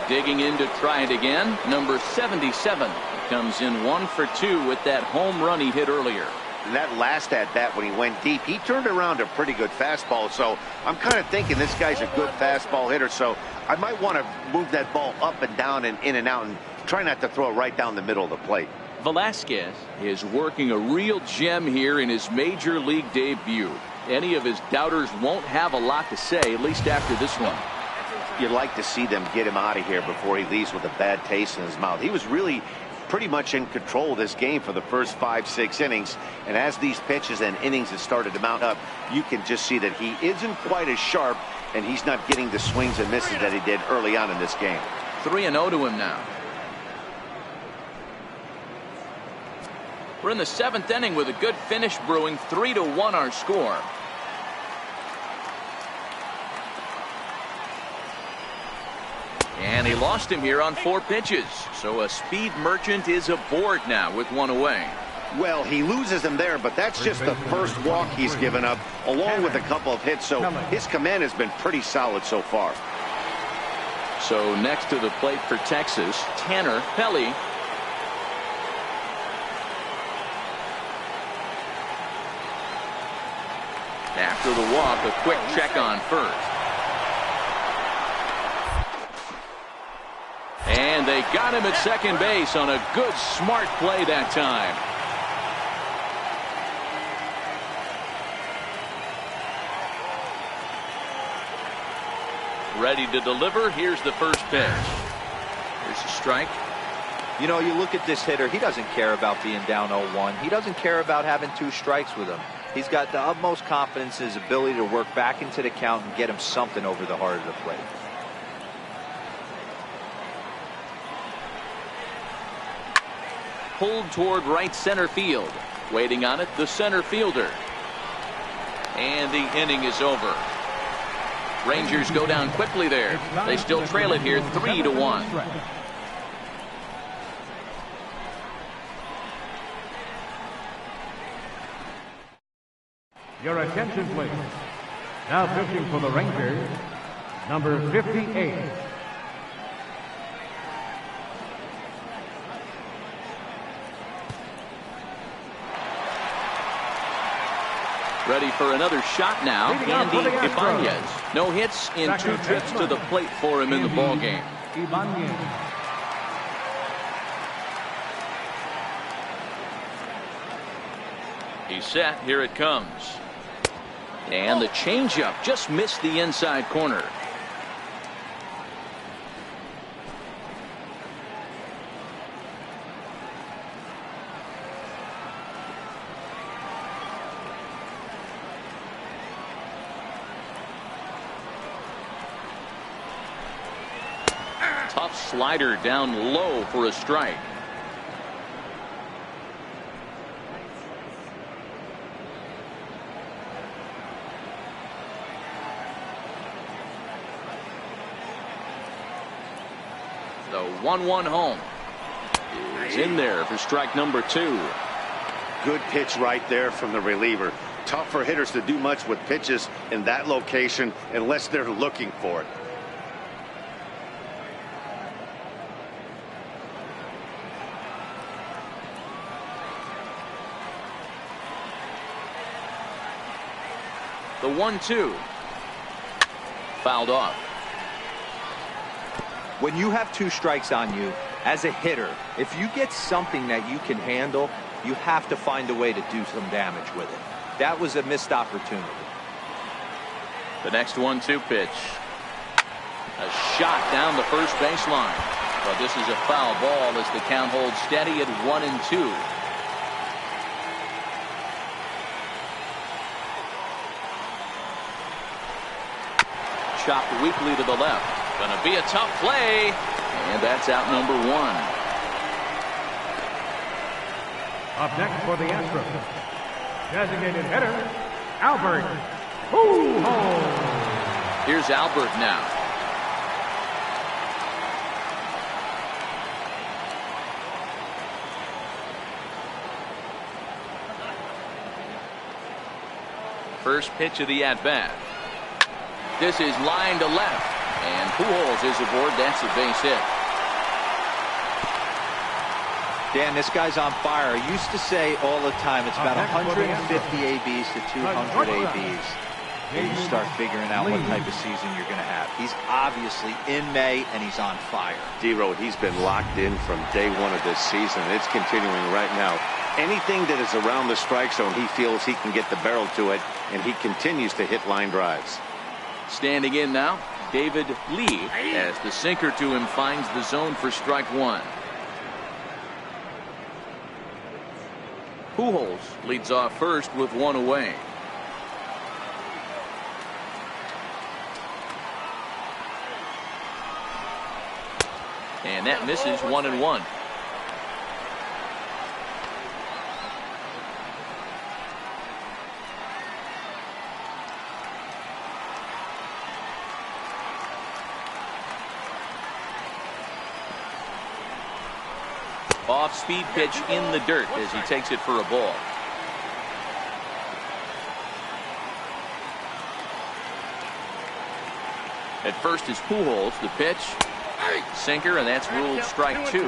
Digging in to try it again. Number 77 comes in 1 for 2 with that home run he hit earlier. And that last at bat when he went deep, he turned around a pretty good fastball. So I'm kind of thinking this guy's a good fastball hitter. So I might want to move that ball up and down and in and out and try not to throw it right down the middle of the plate. Velasquez is working a real gem here in his major league debut. Any of his doubters won't have a lot to say, at least after this one. You'd like to see them get him out of here before he leaves with a bad taste in his mouth. He was really pretty much in control of this game for the first 5-6 innings, and as these pitches and innings have started to mount up, you can just see that he isn't quite as sharp, and he's not getting the swings and misses that he did early on in this game. 3-0 to him now. We're in the 7th inning with a good finish brewing. 3-1 our score. And he lost him here on 4 pitches. So a speed merchant is aboard now with 1 away. Well, he loses him there, but that's just the first walk he's given up, along with a couple of hits. So his command has been pretty solid so far. So next to the plate for Texas, Tanner Pelly. After the walk, a quick check on first. And they got him at second base on a good, smart play that time. Ready to deliver. Here's the first pitch. Here's a strike. You know, you look at this hitter, he doesn't care about being down 0-1. He doesn't care about having 2 strikes with him. He's got the utmost confidence in his ability to work back into the count and get him something over the heart of the plate. Pulled toward right center field. Waiting on it, the center fielder. And the inning is over. Rangers go down quickly there. They still trail it here 3-1. Your attention, please. Now pitching for the Rangers, number 58. Ready for another shot now, Andy Ibanez. No hits in 2 trips to the plate for him in the ballgame. He's set. Here it comes. And the changeup just missed the inside corner. Tough slider down low for a strike. The 1-1 home is in there for strike number 2. Good pitch right there from the reliever. Tough for hitters to do much with pitches in that location unless they're looking for it. The 1-2 fouled off. When you have 2 strikes on you, as a hitter, if you get something that you can handle, you have to find a way to do some damage with it. That was a missed opportunity. The next 1-2 pitch. A shot down the first baseline. But this is a foul ball as the count holds steady at 1-2. Chopped weakly to the left. Going to be a tough play. And that's out number 1. Up next for the Astros, designated hitter, Albert Pujols. Here's Albert now. First pitch of the at-bat. This is line to left. And Pujols is aboard. That's a base hit. Dan, this guy's on fire. I used to say all the time it's about 150 ABs to 200 ABs. Then you start figuring out what type of season you're going to have. He's obviously in May, and he's on fire. D-Road, he's been locked in from day 1 of this season. It's continuing right now. Anything that is around the strike zone, he feels he can get the barrel to it, and he continues to hit line drives. Standing in now, David Lee, as the sinker to him finds the zone for strike 1. Pujols leads off first with 1 away. And that misses 1-1. Off-speed pitch in the dirt as he takes it for a ball. At first is Pujols. The pitch Sinker, and that's ruled strike 2.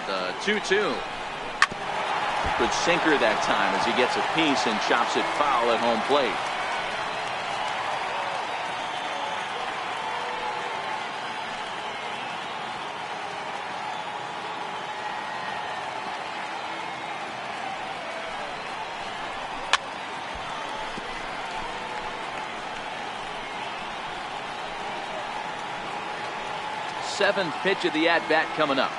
The 2-2. Good sinker that time as he gets a piece and chops it foul at home plate. Seventh pitch of the at-bat coming up.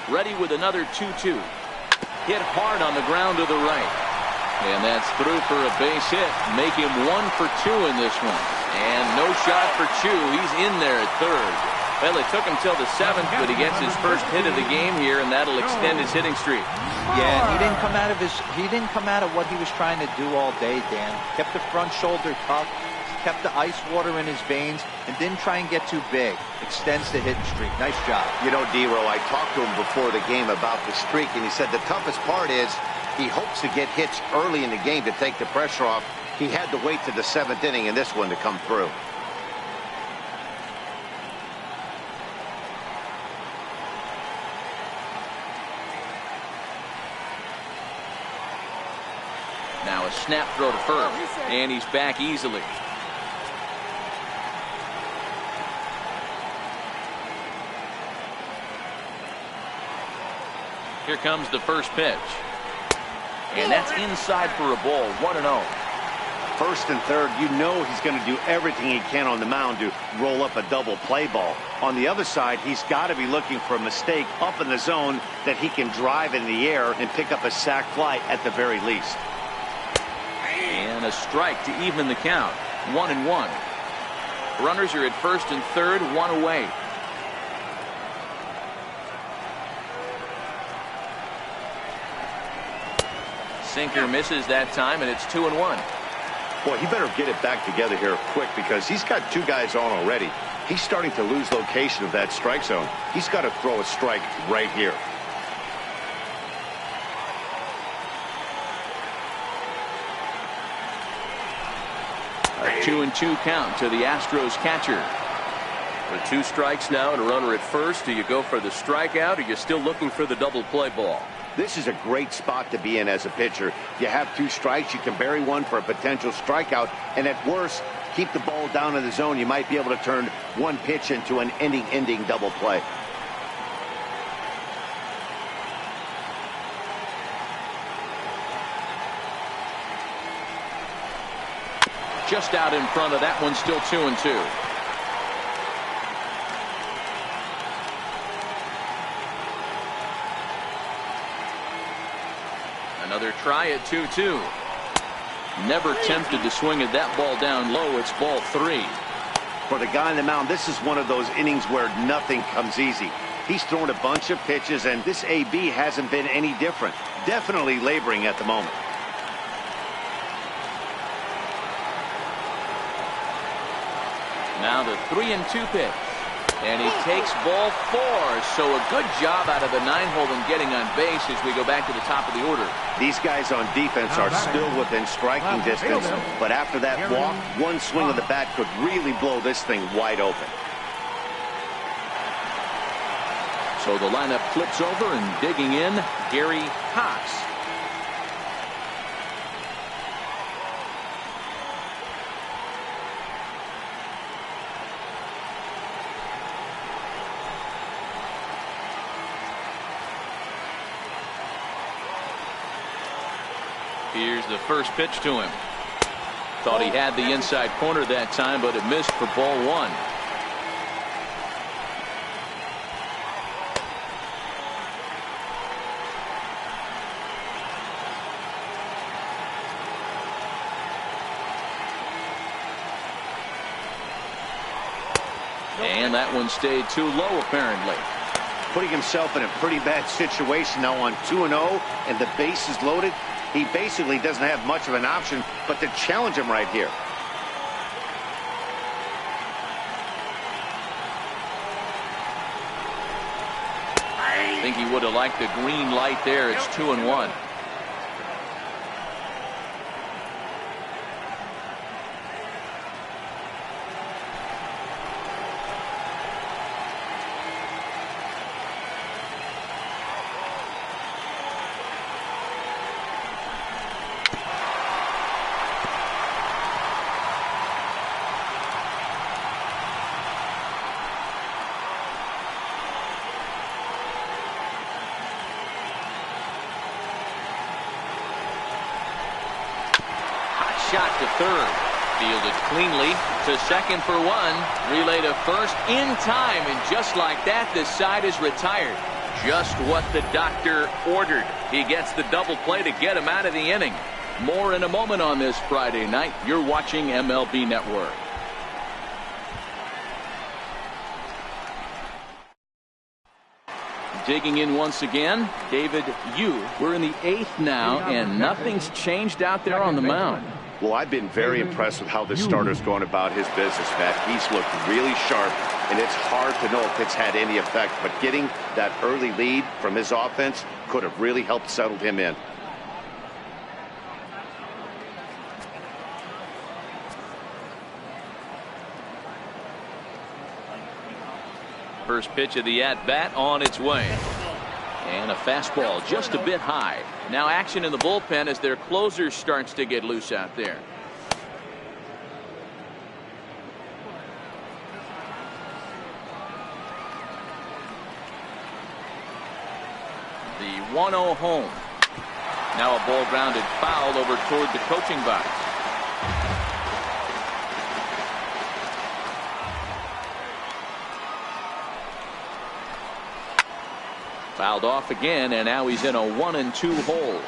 Ready with another 2-2. Hit hard on the ground to the right. And that's through for a base hit. Make him 1 for 2 in this one. And no shot for Chu. He's in there at third. Well, it took him till the 7th, but he gets his first hit of the game here, and that'll extend his hitting streak. Yeah, he didn't come out of what he was trying to do all day, Dan. Kept the front shoulder tough, kept the ice water in his veins, and didn't try and get too big. Extends the hitting streak. Nice job. You know, D-Row, I talked to him before the game about the streak, and he said the toughest part is he hopes to get hits early in the game to take the pressure off. He had to wait to the 7th inning in this one to come through. Now a snap throw to first, and he's back easily. Here comes the first pitch. And that's inside for a ball. 1-0. First and third, you know he's going to do everything he can on the mound to roll up a double play ball. On the other side, he's got to be looking for a mistake up in the zone that he can drive in the air and pick up a sac fly at the very least. And a strike to even the count. 1-1. Runners are at first and third, 1 away. Sinker misses that time, and it's 2-1. Boy, he better get it back together here quick because he's got 2 guys on already. He's starting to lose location of that strike zone. He's got to throw a strike right here. A 2-2 count to the Astros catcher. With 2 strikes now and a runner at first, do you go for the strikeout or are you still looking for the double play ball? This is a great spot to be in as a pitcher. You have 2 strikes, you can bury one for a potential strikeout, and at worst, keep the ball down in the zone. You might be able to turn 1 pitch into an inning-ending double play. Just out in front of that one, still 2-2. Another try at 2-2. Never tempted to swing at that ball down low. It's ball 3. For the guy on the mound, this is one of those innings where nothing comes easy. He's thrown a bunch of pitches, and this AB hasn't been any different. Definitely laboring at the moment. Now the 3-2 pitch. And he takes ball 4. So a good job out of the 9-hole and getting on base as we go back to the top of the order. These guys on defense are still within striking distance. But after that walk, 1 swing of the bat could really blow this thing wide open. So the lineup flips over and digging in, Gary Haas. Here's the first pitch to him. Thought he had the inside corner that time, but it missed for ball 1. And that one stayed too low, apparently. putting himself in a pretty bad situation now on 2-0 and the bases loaded. He basically doesn't have much of an option but to challenge him right here. I think he would have liked the green light there. It's 2-1. Shot to third, fielded cleanly to second for one, relay to first in time, and just like that, the side is retired. Just what the doctor ordered. He gets the double play to get him out of the inning. More in a moment on this Friday night. You're watching MLB Network. Digging in once again, David Yu. We're in the 8th now, and nothing's changed out there on the mound. Well, I've been very impressed with how this starter's going about his business, Matt. He's looked really sharp, and it's hard to know if it's had any effect. But getting that early lead from his offense could have really helped settle him in. First pitch of the at-bat on its way. And a fastball just a bit high. Now action in the bullpen as their closer starts to get loose out there. The 1-0 home. Now a ball grounded foul over toward the coaching box. Fouled off again, and now he's in a 1-2 hole.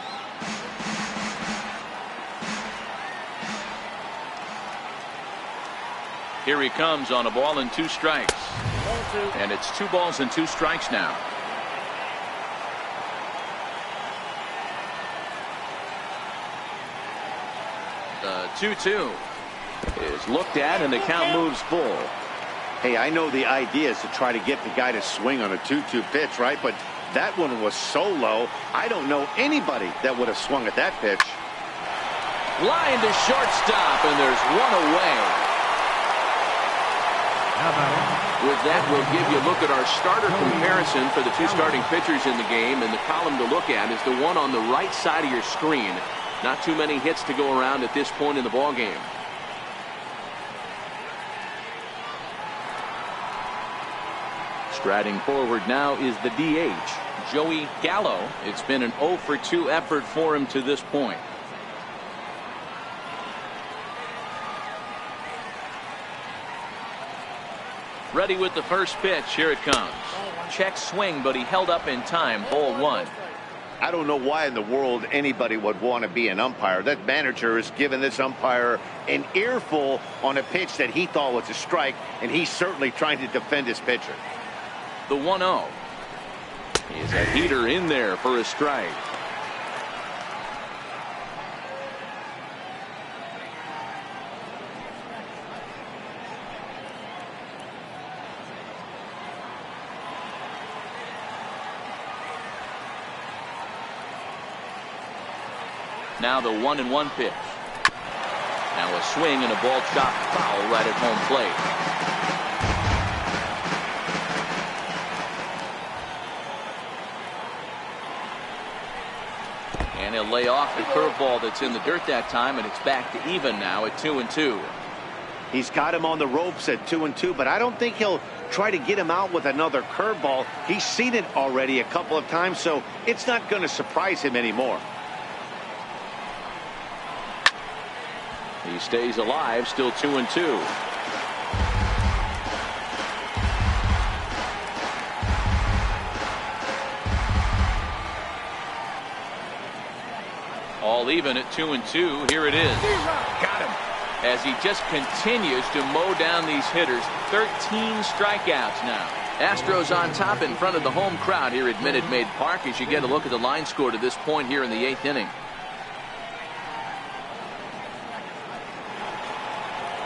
Here he comes on a ball and 2 strikes. And it's 2 balls and 2 strikes now. The 2-2 is looked at, and the count moves full. Hey, I know the idea is to try to get the guy to swing on a 2-2 pitch, right? But that one was so low, I don't know anybody that would have swung at that pitch. Line to shortstop, and there's 1 away. With that, we'll give you a look at our starter comparison for the 2 starting pitchers in the game, and the column to look at is the one on the right side of your screen. Not too many hits to go around at this point in the ball game. Striding forward now is the DH, Joey Gallo. It's been an 0 for 2 effort for him to this point. Ready with the first pitch. Here it comes. Check swing, but he held up in time. Ball 1. I don't know why in the world anybody would want to be an umpire. That manager has given this umpire an earful on a pitch that he thought was a strike, and he's certainly trying to defend his pitcher. The 1-0 is a heater in there for a strike. Now the 1-1 pitch. Now a swing and a ball chopped foul right at home plate. And he'll lay off the curveball that's in the dirt that time, and it's back to even now at 2-2. He's got him on the ropes at 2-2, but I don't think he'll try to get him out with another curveball. He's seen it already a couple of times, so it's not going to surprise him anymore. He stays alive, still 2-2. All even at 2-2. Here it is. Got him. As he just continues to mow down these hitters. 13 strikeouts now. Astros on top in front of the home crowd here at Minute Maid Park as you get a look at the line score to this point here in the 8th inning.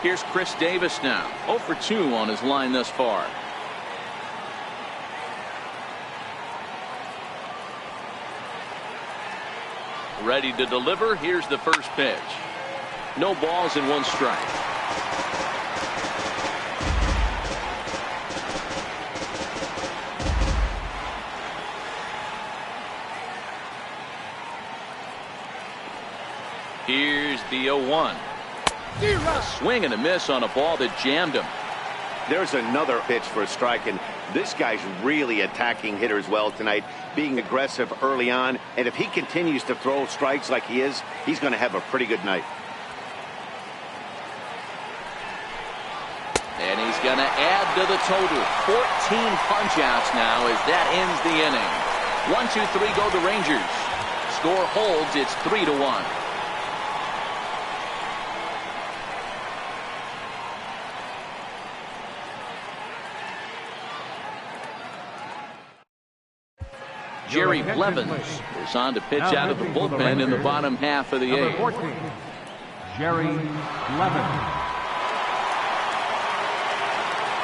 Here's Chris Davis now, 0 for 2 on his line thus far. Ready to deliver. Here's the first pitch. No balls and 1 strike. Here's the 0-1. A swing and a miss on a ball that jammed him. There's another pitch for a strike, and this guy's really attacking hitters well tonight, being aggressive early on, and if he continues to throw strikes like he is, he's going to have a pretty good night. And he's going to add to the total. 14 punch-outs now as that ends the inning. 1-2-3 go the Rangers. Score holds. It's 3-1. Jerry Blevins is on to pitch out of the bullpen in the bottom half of the 8th. 14, Jerry Blevins.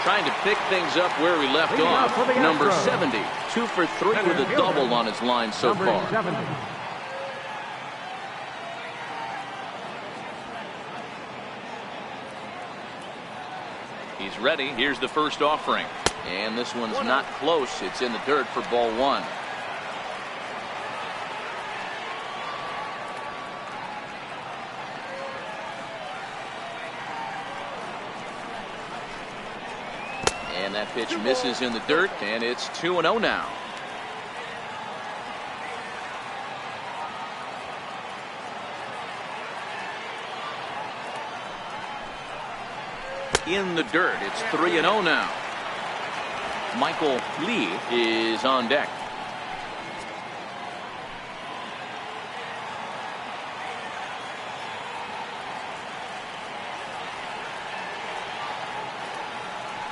Trying to pick things up where we left off. Number 70, 2 for 3 with a double on his line so far. 70. He's ready. Here's the first offering. And this one's not close. It's in the dirt for ball 1. And that pitch misses in the dirt, and it's 2-0 now. In the dirt, it's 3-0 now. Michael Lee is on deck.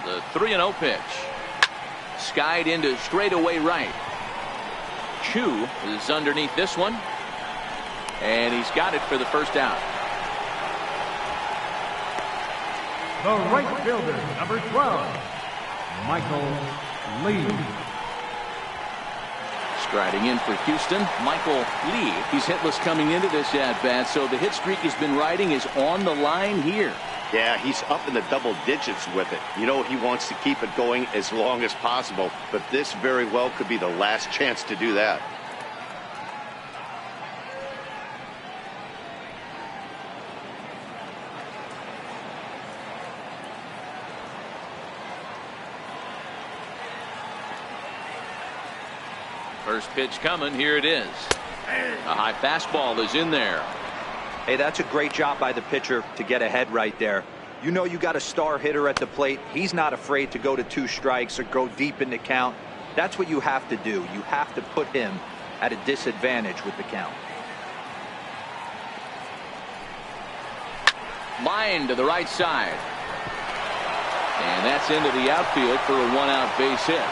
The 3-0 pitch. Skied into straightaway right. Chu is underneath this one. And he's got it for the first out. The right fielder, number 12, Michael Lee. Striding in for Houston, Michael Lee. He's hitless coming into this at-bat, so the hit streak he's been riding is on the line here. Yeah, he's up in the double digits with it. You know, he wants to keep it going as long as possible, but this very well could be the last chance to do that. First pitch coming. Here it is. A high fastball is in there. Hey, that's a great job by the pitcher to get ahead right there. You know you got a star hitter at the plate. He's not afraid to go to 2 strikes or go deep in the count. That's what you have to do. You have to put him at a disadvantage with the count. Line to the right side. And that's into the outfield for a 1-out base hit.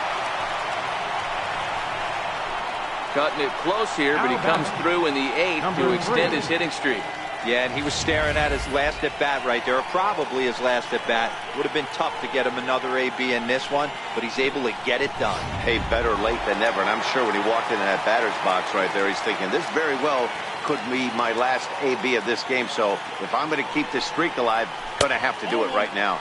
Cutting it close here, but he comes through in the 8th to extend his hitting streak. Yeah, and he was staring at his last at bat right there, or probably his last at bat. Would have been tough to get him another AB in this one, but he's able to get it done. Hey, better late than never, and I'm sure when he walked into that batter's box right there, he's thinking this very well could be my last AB of this game. So if I'm going to keep this streak alive, going to have to do it right now.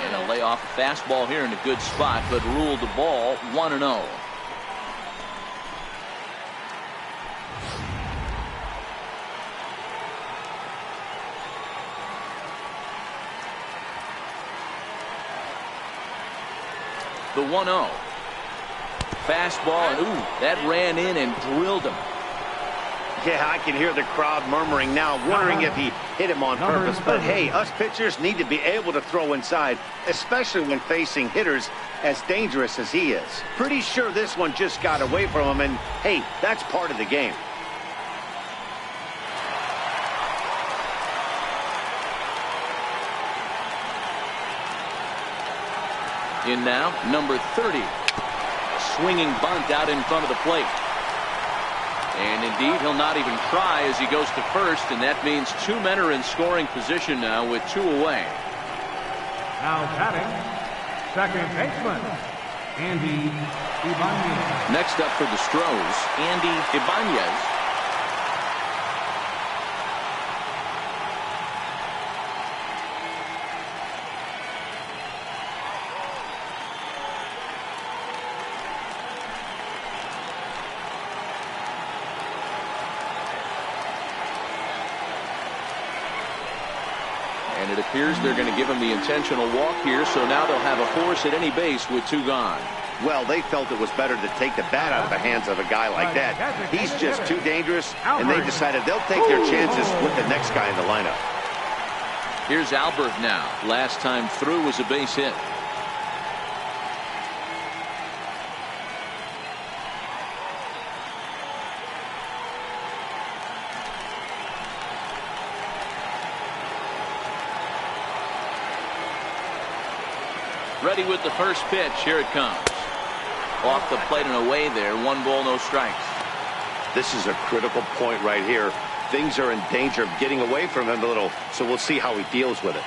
And a lay off fastball here in a good spot, but ruled the ball 1-0. The 1-0. Fastball, and ooh, that ran in and drilled him. Yeah, I can hear the crowd murmuring now, wondering if he hit him on purpose. But hey, us pitchers need to be able to throw inside, especially when facing hitters as dangerous as he is. Pretty sure this one just got away from him, and hey, that's part of the game. In now, number 30. Swinging bunt out in front of the plate. And indeed, he'll not even try as he goes to first, and that means 2 men are in scoring position now with 2 away. Now batting, second baseman, Andy Ibanez. Next up for the Astros, Andy Ibanez. And it appears they're going to give him the intentional walk here, so now they'll have a horse at any base with 2 gone. Well, they felt it was better to take the bat out of the hands of a guy like that. He's just too dangerous, and they decided they'll take their chances with the next guy in the lineup. Here's Albert now. Last time through was a base hit. Ready with the first pitch. Here it comes. Off the plate and away there. 1 ball, no strikes. This is a critical point right here. Things are in danger of getting away from him a little, so we'll see how he deals with it.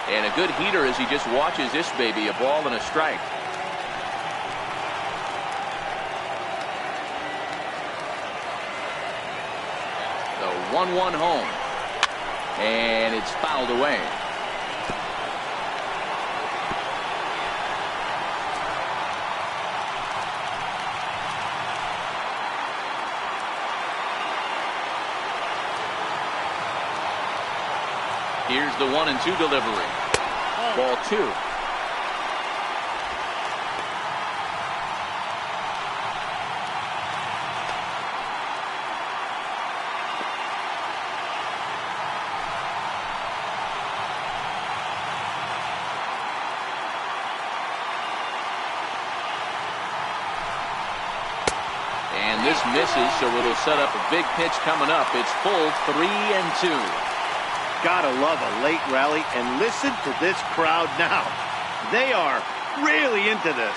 And a good heater as he just watches this baby. A ball and a strike. The 1-1 home. And it's fouled away. Here's the 1-2 delivery. Ball 2. And this misses, so it'll set up a big pitch coming up. It's full 3-2. Gotta love a late rally, and listen to this crowd now. They are really into this.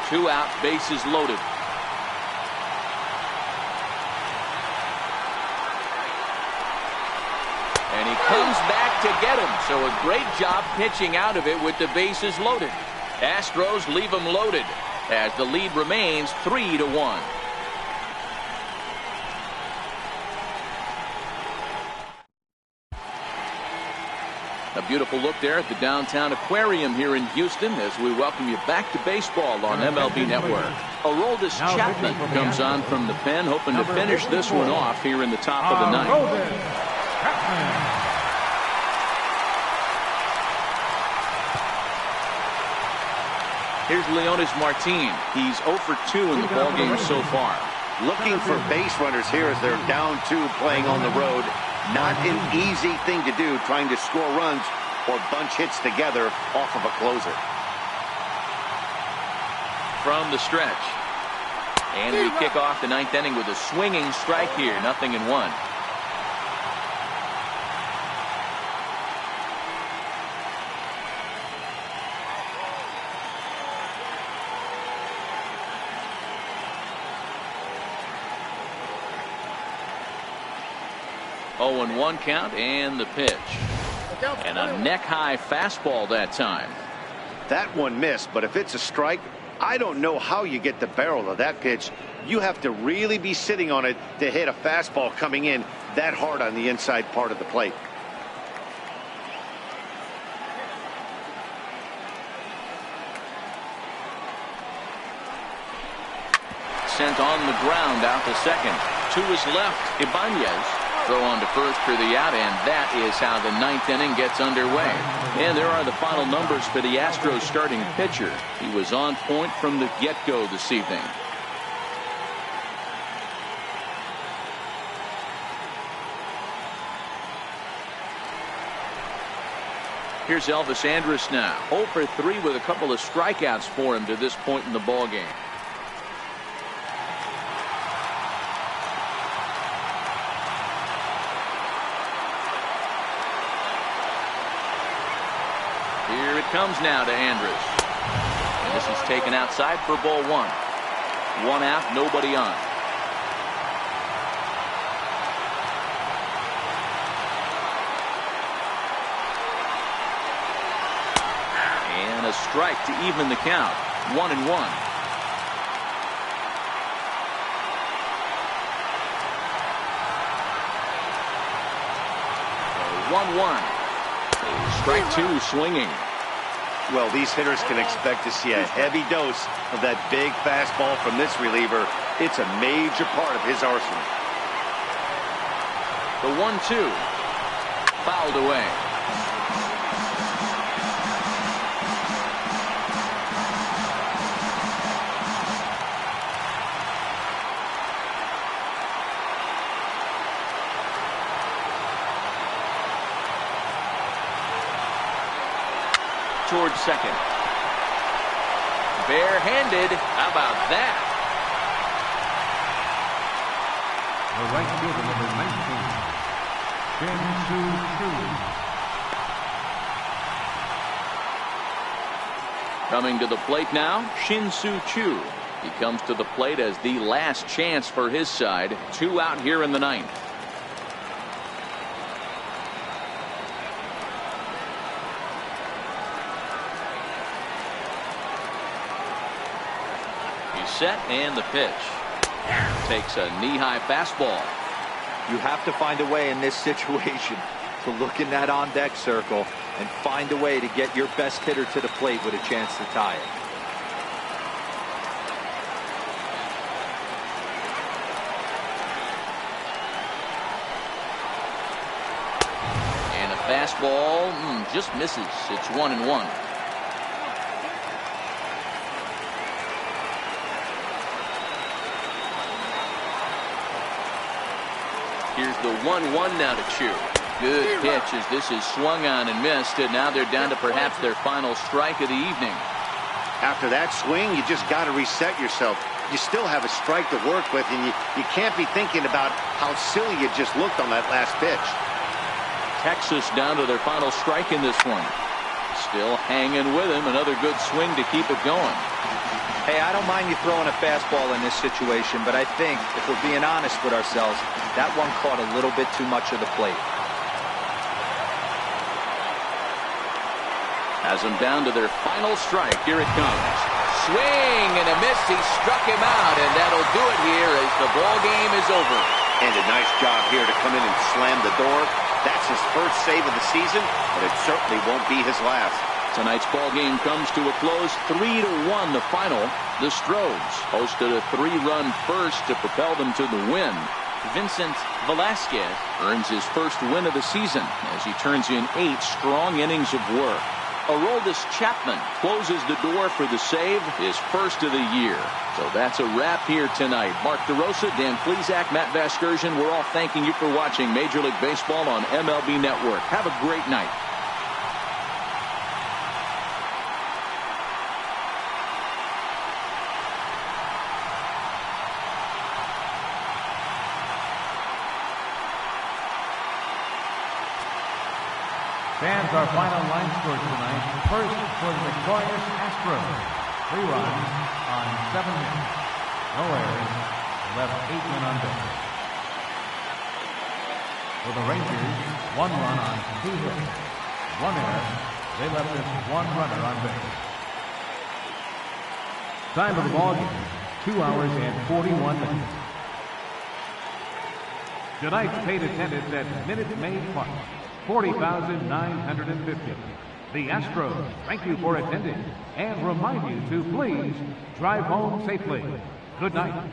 2 out, bases loaded. And he comes back to get him. So a great job pitching out of it with the bases loaded. Astros leave them loaded as the lead remains 3-1. A beautiful look there at the downtown aquarium here in Houston as we welcome you back to baseball on MLB Network. Aroldis Chapman comes on from the pen, hoping to finish this one off here in the top of the ninth. Here's Leonis Martin. He's 0 for 2 in the ballgame so far. Looking for base runners here as they're down 2 playing on the road. Not an easy thing to do, trying to score runs or bunch hits together off of a closer. From the stretch. And we kick off the 9th inning with a swinging strike here. 0-1. Oh, 1 count and the pitch. And a neck-high fastball that time. That one missed, but if it's a strike, I don't know how you get the barrel of that pitch. You have to really be sitting on it to hit a fastball coming in that hard on the inside part of the plate. Sent on the ground out to second. 2 is left. Ibanez. Throw on to first for the out, and that is how the 9th inning gets underway. And there are the final numbers for the Astros starting pitcher. He was on point from the get-go this evening. Here's Elvis Andrus now. 0 for 3 with a couple of strikeouts for him to this point in the ball game. Here it comes now to Andrus. And this is taken outside for ball 1. 1 out, nobody on. And a strike to even the count. 1-1. So 1-1. Strike 2 swinging. Well, these hitters can expect to see a heavy dose of that big fastball from this reliever. It's a major part of his arsenal. The 1-2. Fouled away. Towards second. Barehanded. How about that? The right fielder, number 19, Shin-Soo Choo. Coming to the plate now, Shin-Soo Choo. He comes to the plate as the last chance for his side. 2 out here in the 9th. Set and the pitch. Takes a knee-high fastball. You have to find a way in this situation to look in that on-deck circle and find a way to get your best hitter to the plate with a chance to tie it. And a fastball just misses. It's 1-1. Here's the 1-1 now to Choo. Good pitch as this is swung on and missed, and now they're down to perhaps their final strike of the evening. After that swing, you just got to reset yourself. You still have a strike to work with, and you can't be thinking about how silly you just looked on that last pitch. Texas down to their final strike in this one. Still hanging with him. Another good swing to keep it going. Hey, I don't mind you throwing a fastball in this situation, but I think if we're being honest with ourselves, that one caught a little bit too much of the plate. Has them down to their final strike. Here it comes. Swing and a miss. He struck him out, and that'll do it here as the ball game is over. And a nice job here to come in and slam the door. That's his first save of the season, but it certainly won't be his last. Tonight's ball game comes to a close. 3-1 the final. The Astros posted a 3-run first to propel them to the win. Vincent Velasquez earns his first win of the season as he turns in 8 strong innings of work. Aroldis Chapman closes the door for the save, his first of the year. So that's a wrap here tonight. Mark DeRosa, Dan Plesac, Matt Vasgersian, we're all thanking you for watching Major League Baseball on MLB Network. Have a great night. Fans, our final line score tonight. First for the victorious Astros. 3 runs on 7 hits. No errors. Left 8 men on base. For the Rangers, 1 run on 2 hits. 1 error. They left us 1 runner on base. Time of the ball game, 2 hours and 41 minutes. Tonight's paid attendance at Minute Maid Park. 40,950. The Astros thank you for attending and remind you to please drive home safely. Good night.